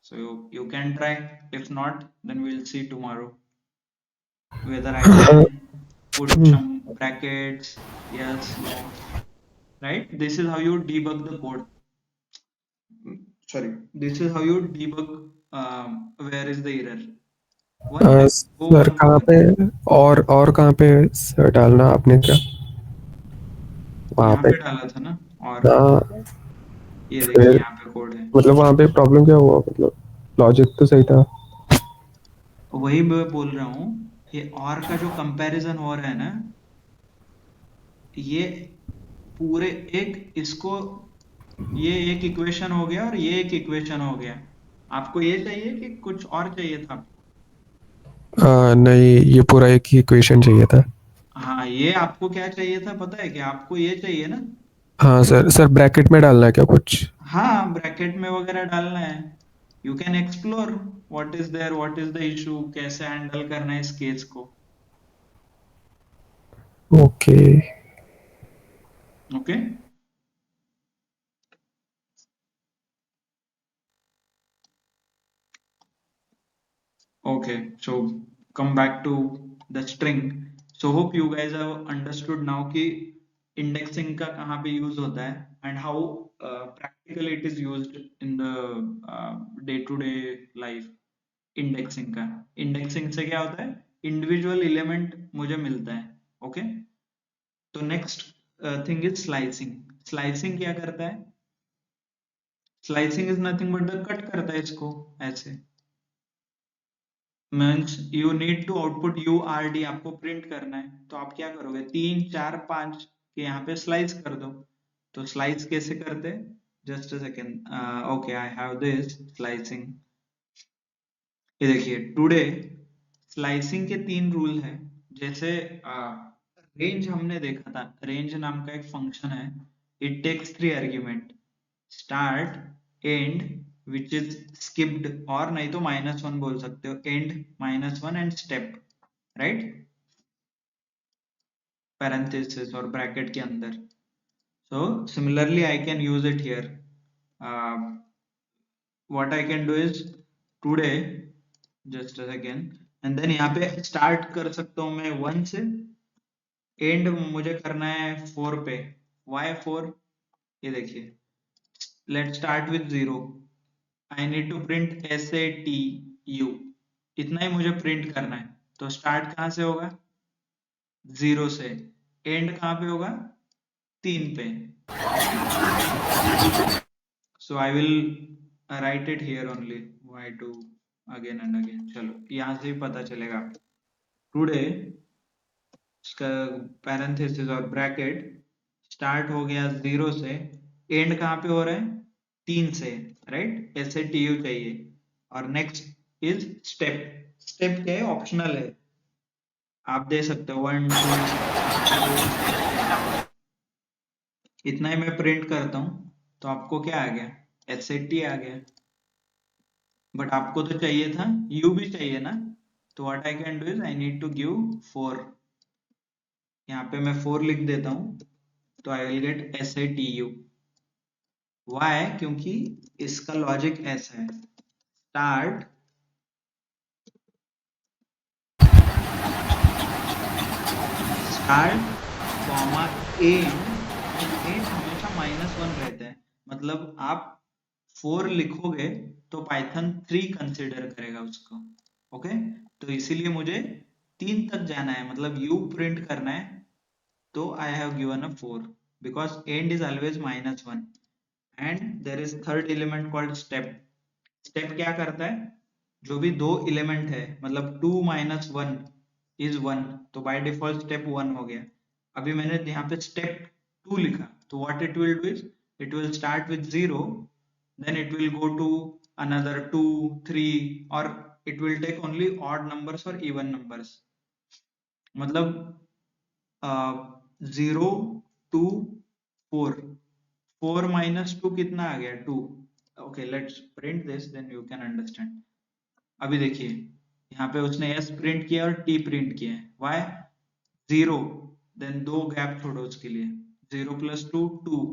So you can try. If not then we will see tomorrow whether I can put some brackets. Yes, no, right. This is how you debug the code. Sorry, this is how you debug where is the error. One way, go sir one कहाँ more. पे और कहाँ पे सर डालना आपने क्या वहाँ यहाँ पे पे डाला था ना. और हाँ ये देखिए फिर यहाँ पे कोड है. मतलब वहाँ पे प्रॉब्लम क्या हुआ मतलब लॉजिक तो सही था वही मैं बोल रहा हूँ. ये और का जो कंपैरिजन हो रहा है ना, ये पूरे एक इसको, ये एक इक्वेशन हो गया और ये एक इक्वेशन हो गया. आपको ये चाहिए कि कुछ और चाहिए था? नहीं ये पूरा एक ही इक्वेशन चाहिए था हाँ, ये आपको क्या चाहिए था पता है? कि आपको ये चाहिए ना. हाँ सर सर ब्रैकेट में डालना है क्या कुछ हाँ, ब्रैकेट में वगैरह डालना है. You can explore what is there, what is the issue, कैसे हैंडल करना है इस केस को. Okay okay. Okay, so come back to the string. So hope you guys have understood now कि indexing का कहाँ पे use होता है and how practically it is used in the day-to-day life. Indexing का, indexing से क्या होता है? इंडिविजुअल एलिमेंट मुझे मिलता है। ओके, तो next thing is slicing. Slicing क्या करता है? Slicing is nothing but the cut करता है इसको ऐसे, means you need to output URD, आपको प्रिंट करना है, तो आप क्या करोगे, 3 4 5 के यहाँ पे स्लाइस कर दो। तो स्लाइस कैसे करते हैं? Just a second, okay I have this slicing. ये देखिए, टुडे स्लाइसिंग के 3 रूल है। जैसे रेंज हमने देखा था, रेंज नाम का एक फंक्शन है, it takes 3 argument, start, end, which is skipped, और नहीं तो -1 बोल सकते हो, end, -1 end step, right, parenthesis और ब्रैकेट के अंदर। So similarly I can use it here. What I can do is, today, just a second, and then यहाँ पे स्टार्ट कर सकता हूँ मैं 1 से, एंड मुझे करना है 4 पे। वाई 4? ये देखिए, let start with 0, I need to print SATU, इतना ही मुझे प्रिंट करना है। तो स्टार्ट कहाँ से होगा? 0 से। एंड कहाँ पे होगा? 3 पे। So I will write it here only, Y two again and again. चलो यहाँ से भी पता चलेगा। टुडे पैरेंथेसिस और ब्रैकेट, स्टार्ट हो गया 0 से, एंड कहाँ पे हो रहा है? 3 से, राइट, SATU चाहिए। और नेक्स्ट इज स्टेप। स्टेप क्या है? ऑप्शनल है, आप दे सकते हो 1 2 इतना ही मैं प्रिंट करता हूँ। तो आपको क्या आ गया? SAT आ गया। बट आपको तो चाहिए था U भी चाहिए ना, तो what I can do is I need to give 4। यहाँ पे मैं 4 लिख देता हूँ, तो I will get SATU। Why? क्योंकि इसका लॉजिक ऐसा है, स्टार्ट, कॉमा, एंड हमेशा -1 रहता है। मतलब आप 4 लिखोगे तो पाइथन 3 कंसिडर करेगा उसको। ओके, तो इसीलिए मुझे 3 तक जाना है, मतलब U प्रिंट करना है, तो I have given a 4 because end is always -1। And there is third element called step. Step क्या करता है? जो भी 2 एलिमेंट है, मतलब 2 - 1 इज 1, तो बाय डिफॉल्ट स्टेप 1 हो गया। अभी मैंने यहाँ पे स्टेप 2 लिखा, तो what it will do is it will start with 0, then it will go to another 2 3, or it will take only odd numbers or even numbers। मतलब 0 2 4, 4 - 2 कितना आ गया? 2। Okay, let's print this, then you can understand. अभी देखिए, यहाँ पे उसने S प्रिंट किया और T प्रिंट किया है। वाई? 0, देन 2 गैप छोड़ो उसके लिए, 0 + 2 2,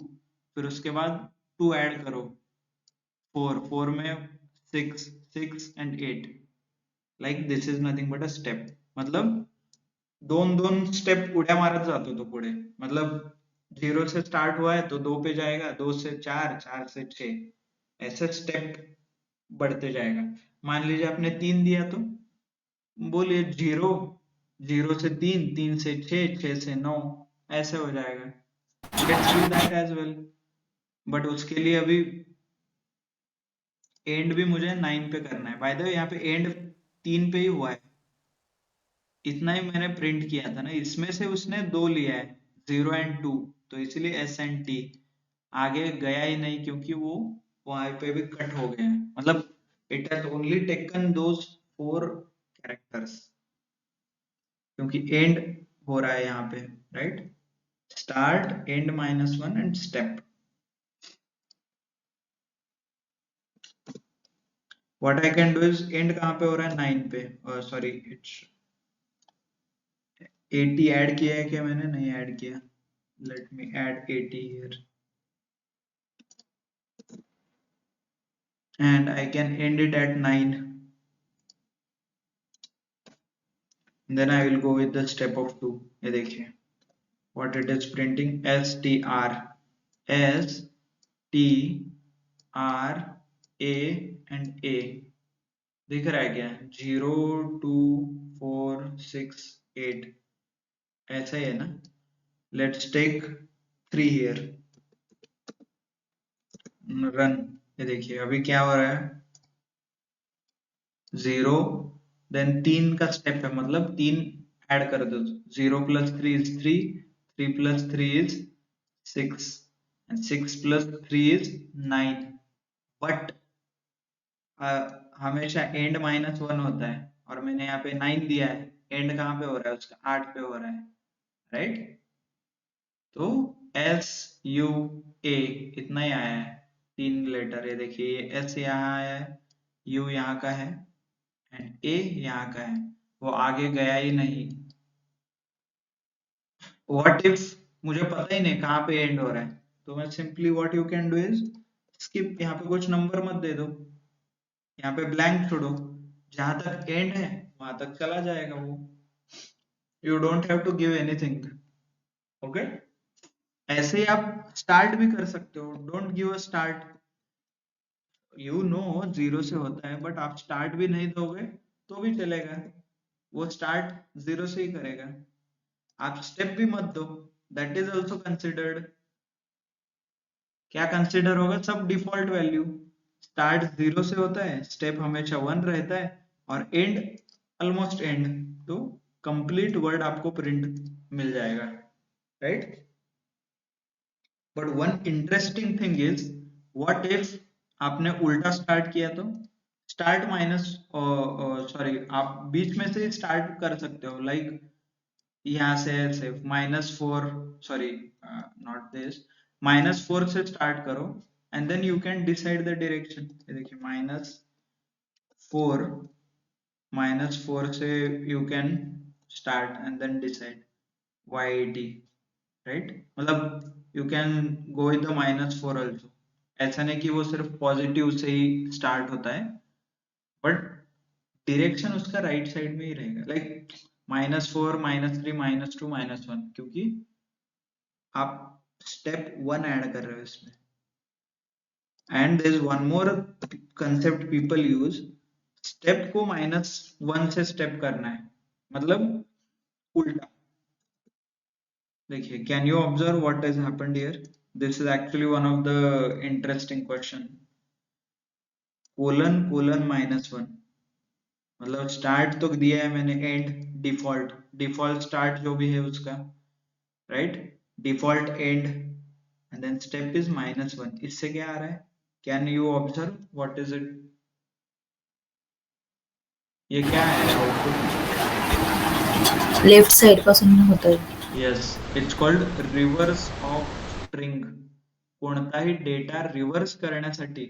फिर उसके बाद 2 ऐड करो, 4 4 में 6 6 and 8, like this is nothing but a step। मतलब 2 स्टेप उड्या मारत जातो तो पुढे, मतलब 0 से स्टार्ट हुआ है तो 2 पे जाएगा, 2 से 4 4 से 6, ऐसे स्टेप बढ़ते जाएगा। मान लीजिए आपने 3 दिया, तो बोलिए 0 0 से 3 3 से 6 6 से 9, ऐसे हो जाएगा। Let's do that as well, but उसके लिए अभी एंड भी मुझे 9 पे करना है। बाय द वे यहाँ पे एंड 3 पे ही हुआ है, इतना ही मैंने प्रिंट किया था ना, इसमें से उसने 2 लिया है, 0 and 2, तो इसलिए S and T आगे गया ही नहीं, क्योंकि वो वहां पे भी कट हो गए हैं। मतलब it has only taken those 4 characters, क्योंकि एंड हो रहा है यहाँ पे, right, start, and -1 end step. What I can do is, and कहाँ पे हो रहा है? 9 पे, सॉरी इट्स 80 ऐड किया है क्या मैंने? नहीं ऐड किया, let me add 80 here, and I can end it at 9, then I will go with the step of 2। ये देखिए, what it is printing, STR, STR A and A, दिख रहा है क्या? 0 2 4 6 8 ऐसा ही है ना? Let's take 3 here, run. ये देखिए अभी क्या हो रहा है, 0 देन 3 का स्टेप है, मतलब 3 ऐड कर दो। 0 + 3 is 3, 3 + 3 is 6 and 6 + 3 is 9, but हमेशा एंड -1 होता है और मैंने यहाँ पे 9 दिया है, एंड कहाँ पे हो रहा है उसका? 8 पे हो रहा है, राइट? तो SUA इतना ही आया है, 3 लेटर। ये देखिए S यहाँ आया है, U यहाँ का है एंड A यहाँ का है, वो आगे गया ही नहीं। व्हाट इफ मुझे पता ही नहीं कहाँ पे एंड हो रहा है, तो मैं simply what you can do is skip, यहाँ पे कुछ नंबर मत दे दो, यहाँ पे ब्लैंक छोड़ो, जहां तक एंड है वहां तक चला जाएगा वो। You don't have to give anything, okay? ऐसे ही आप स्टार्ट भी कर सकते हो, don't give a start. You know 0 से होता है, बट आप स्टार्ट भी नहीं दोगे तो भी चलेगा, वो स्टार्ट 0 से ही करेगा। आप स्टेप भी मत दो, दैट इज ऑल्सो कंसिडर्ड। क्या कंसिडर होगा? सब डिफॉल्ट वैल्यू। स्टार्ट 0 से होता है, स्टेप हमेशा 1 रहता है और एंड ऑलमोस्ट एंड, तो कंप्लीट वर्ड आपको प्रिंट मिल जाएगा, right? But one interesting thing is, what if आपने उल्टा स्टार्ट किया तो? स्टार्ट माइनस, सॉरी, आप बीच में से स्टार्ट कर सकते हो, लाइक यहाँ से ऐसे -4, सॉरी नॉट दिस, -4 से स्टार्ट करो and then you can decide the direction. ये देखिए -4 से you can start and then decide y80, right? मतलब you can go with the -4 also. ऐसा नहीं कि वो सिर्फ पॉजिटिव से ही स्टार्ट होता है, बट डायरेक्शन उसका राइट साइड में ही रहेगा, लाइक -4 -3 -2 -1, क्योंकि आप स्टेप 1 ऐड कर रहे हो इसमें। And there is one more concept people use, step को -1 से स्टेप करना है, मतलब उल्टा। देखिए, can you observe what has happened here? This is actually one of the interesting question. Colon colon -1, मतलब स्टार्ट तो दिया है मैंने, एंड डिफॉल्ट, डिफॉल्ट स्टार्ट जो भी है उसका, राइट? Default end end then step is -1। इससे क्या आ रहा है? Can you observe what is it? ये क्या है आउटपुट? लेफ्ट साइड पासून होतोय. Yes, it's called reverse of string. कोणताही डेटा रिव्हर्स करण्यासाठी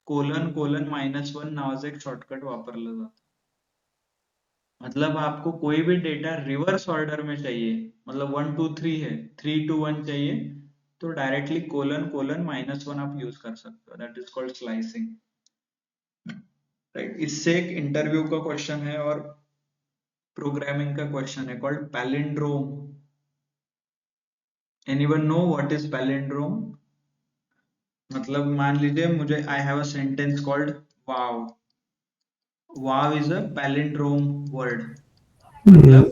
कोलन कोलन -1 नावाचं एक शॉर्टकट वापरलं जातं। मतलब आपको कोई भी डेटा रिवर्स ऑर्डर में चाहिए, मतलब 1 2 3 है, 3 2 1 चाहिए, तो डायरेक्टली कोलन कोलन -1 आप यूज कर सकते हो, that is called slicing, right? इससे एक इंटरव्यू का क्वेश्चन है और प्रोग्रामिंग का क्वेश्चन है called palindrome. Anyone know what is palindrome? मतलब मान लीजिए मुझे, आई have a sentence called wow. Wow is a palindrome word, मतलब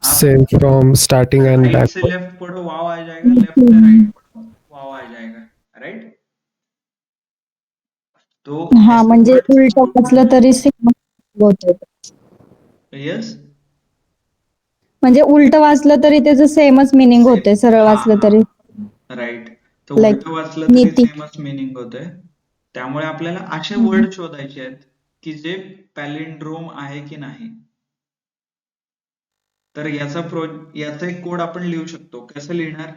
आप Same from starting and right से backward. लेफ्ट पढ़ो वाव आ जाएगा, लेफ्ट से राइट पढ़ो वाव आ जाएगा, राइट? तो हा ऐसे म्हणजे वर्ड्स उलट वाचलं तरी सेम होते. यस, म्हणजे उलट वाचलं तरी त्याचं सेमच मिनिंग होते, सरळ हा वाचलं हा तरी. राइट, तर लाईक उलट वाचलं तरी नीती. सेमच मिनिंग होतंय। त्यामुळे आपल्याला असे वर्ड शोधायचे आहेत की जे पॅलिंड्रोम आहे की नाही। तर याचा एक कोड आपण लिहू शकतो। कसं लिहिणार?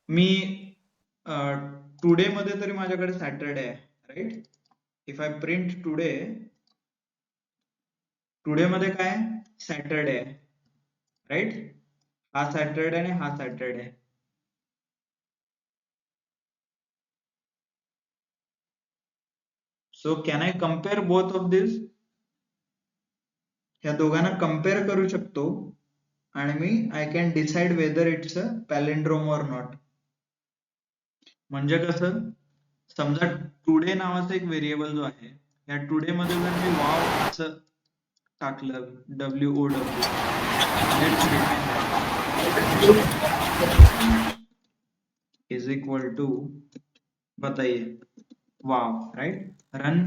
मी टुडे मध्ये तरी माझ्याकडे सॅटरडे आहे, right? If I print today, today मध्ये काय सॅटरडे आहे, राइट? हा सॅटरडे आणि हा Saturday, so can I compare both of this? या दोघांना कम्पेअर करू शकतो आणि मी I can decide whether it's a palindrome or not. म्हणजे कसं, समजा टुडे नावाचा एक व्हेरिएबल जो आहे या टुडे मध्ये जर मी वाव असं टाकलं WOW, let's is equal to, बताइए, wow, right, run.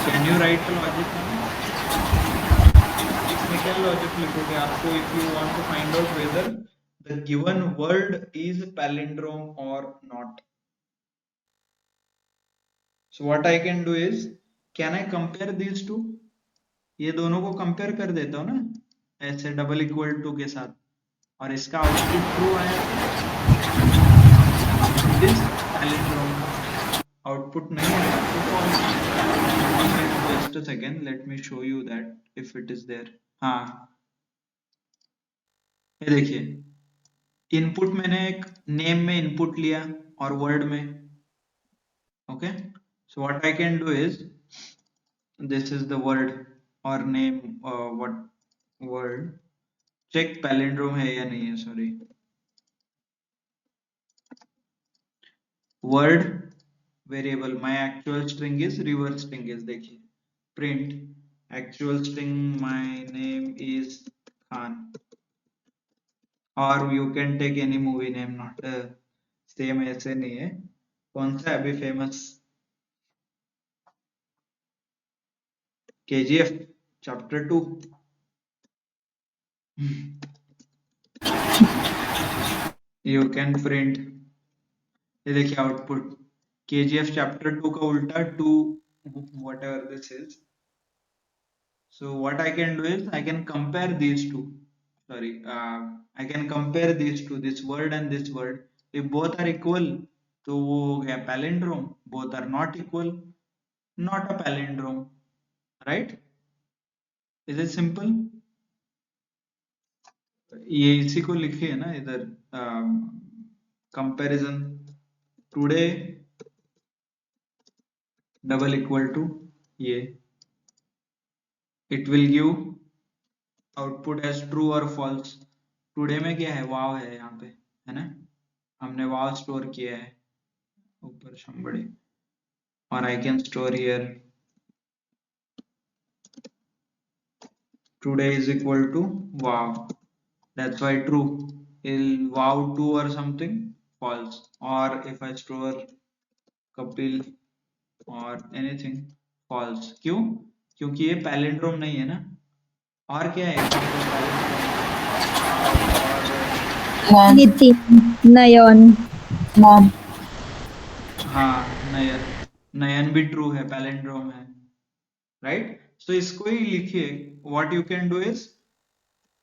Can you write logic? Technical logic लिखोगे आपको, if you want to find out whether the given word is palindrome or not. So what I can do is, can I compare these two? ये दोनों को कंपेयर कर देता हूँ ना ऐसे डबल इक्वल टू के साथ, और इसका आउटपुट ट्रू आया, दिस पैलिंड्रोम। आउटपुट नहीं आया तो false। Just a second, let me show you that if it is there। हाँ, ये देखिए, इनपुट मैंने एक नेम में इनपुट लिया और वर्ड में, okay. So what I can do is, this is the word or name, what word, check palindrome है या नहीं है, sorry, word variable, my actual string is, reverse string is, देखिए, print actual string my name is Khan, or you can take any movie name, not same ऐसे नहीं है, कौन सा अभी famous, KGF chapter 2। You can print, ये देखिए आउटपुट, KGF chapter 2 का उल्टा 2 whatever this is। So what I can do is, I can compare these two, sorry, I can compare these two, this word and this word, if both are equal तो वो हो गया palindrome, both are not equal, not a palindrome, right? Is it simple? ये इसी को लिखिए ना इधर, comparison today double equal to ये, it will give output as true or false। today में क्या है, वाव है यहाँ पे, है ना, हमने वाव स्टोर किया है ऊपर somebody, और I can store here today is equal to wow, that's why true, il wow 2 or something false, or if I store Kapil or anything false, क्यों, क्योंकि ये पैलिंड्रोम नहीं है ना, और क्या है मॉम, नितिन, नयन, मॉम, हाँ, नयन, नयन भी ट्रू है, पैलिंड्रोम है, राइट। सो इसको ही लिखिए, what you can do is,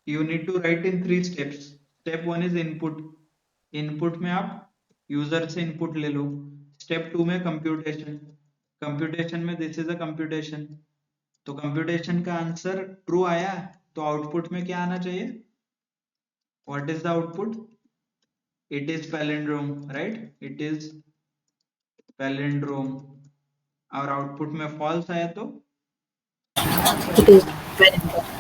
you need to write in 3 steps। step 1 is input, input में आप यूजर से इनपुट ले लो। स्टेप 2 में कंप्यूटेशन, कंप्यूटेशन में दिस इज अ कंप्यूटेशन, तो कंप्यूटेशन का आंसर ट्रू आया तो आउटपुट में क्या आना चाहिए, what is the output, it is palindrome, right, it is palindrome, और आउटपुट में फॉल्स आया तो it is palindrome.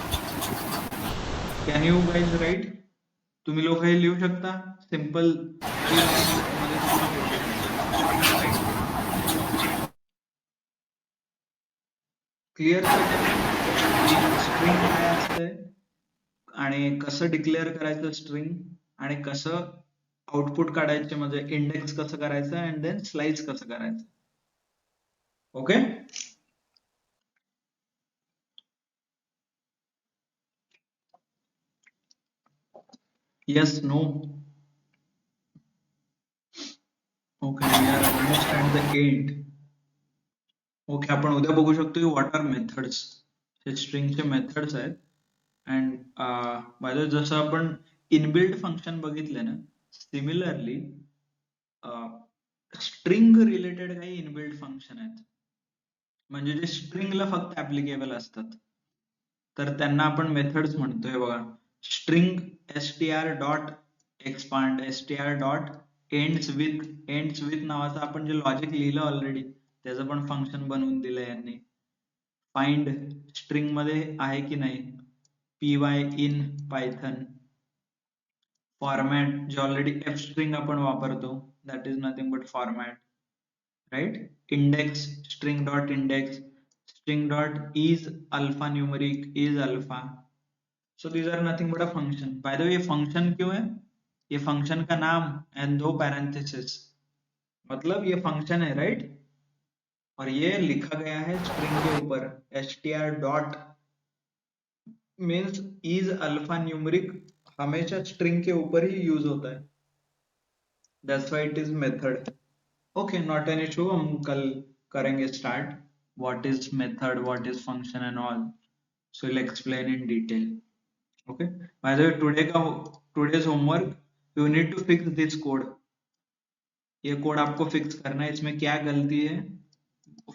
Can you guys right, तुम्ही लोक हे लिहू शकता सिंपल, क्लिअर, स्ट्रिंग काय असतंय आणि कसं डिक्लेअर करायचं स्ट्रिंग, आणि कसं आउटपुट काढायचे, म्हणजे इंडेक्स कसं करायचं अँड देन स्लाइस कसं करायचं, okay. yes, no, okay, we are almost at the end। Okay, आपण उद्या बघू शकतो की व्हॉट आर मेथड्स, हे स्ट्रिंगचे मेथड्स आहेत, अँड बाय द वे जसं आपण इनबिल्ट फंक्शन बघितले ना, सिमिलरली स्ट्रिंग रिलेटेड काही इनबिल्ट फंक्शन आहेत, म्हणजे जे स्ट्रिंगला फक्त ऍप्लिकेबल असतात, तर त्यांना आपण मेथड्स म्हणतोय बघा। String str dot expand, str dot ends with नावाचं आपण जे लॉजिक लिहिलं ऑलरेडी, त्याचं पण फंक्शन बनवून दिलं यांनी। फाइंड स्ट्रिंग मध्ये आहे की नाही, py इन पायथन, फॉर्मॅट जे ऑलरेडी f स्ट्रिंग आपण वापरतो, that is nothing but format, right? Index, string dot index, string dot is alphanumeric is alpha. So these are nothing but a function. By the way, function क्यों है? ये function का नाम and दो parenthesis, मतलब ये function है, right? और ये लिखा गया है string के ऊपर, str dot means is alphanumeric हमेशा string के ऊपर ही use होता है. That's why it is method. Okay, not an issue. हम कल करेंगे start. What is method, what is function and all. So we'll explain in detail. Okay. By the way, today's homework, you need to fix this code. ये कोड आपको फिक्स करना है, इसमें क्या गलती है.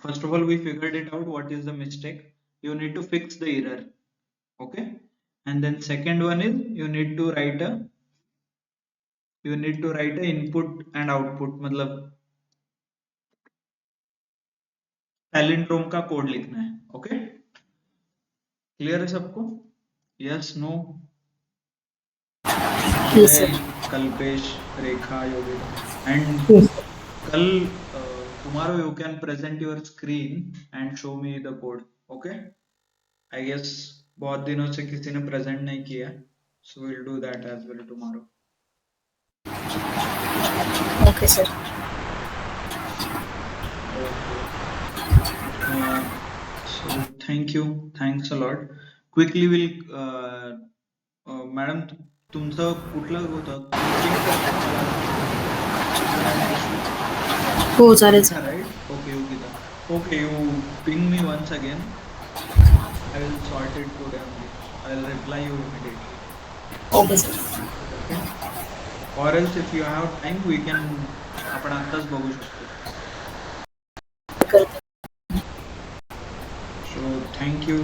First of all, we figured it out. What is the mistake? You need to fix the error. Okay. And then second one is you need to write a input and output, मतलब पैलिंड्रोम का कोड लिखना है. ओके, क्लियर है सबको? Yes, no? Yes, sir. Kalpesh, Rekha, Yogita and कल tomorrow you can present your screen and show me the code. Okay, I guess बहुत दिनों से किसी ने present नहीं किया, so we'll do that as well tomorrow. Okay, sir. So thanks a lot. Quickly we'll madam तुमचं कुठलं होतं? हो चालेल sir. Right? Okay, Yogita. Okay, you ping me once again. I will sort it today only. I will reply you immediately. Okay sir. Okay? Or else if you have time, we can आपण आत्ताच बघू शकतो. करते. So thank you.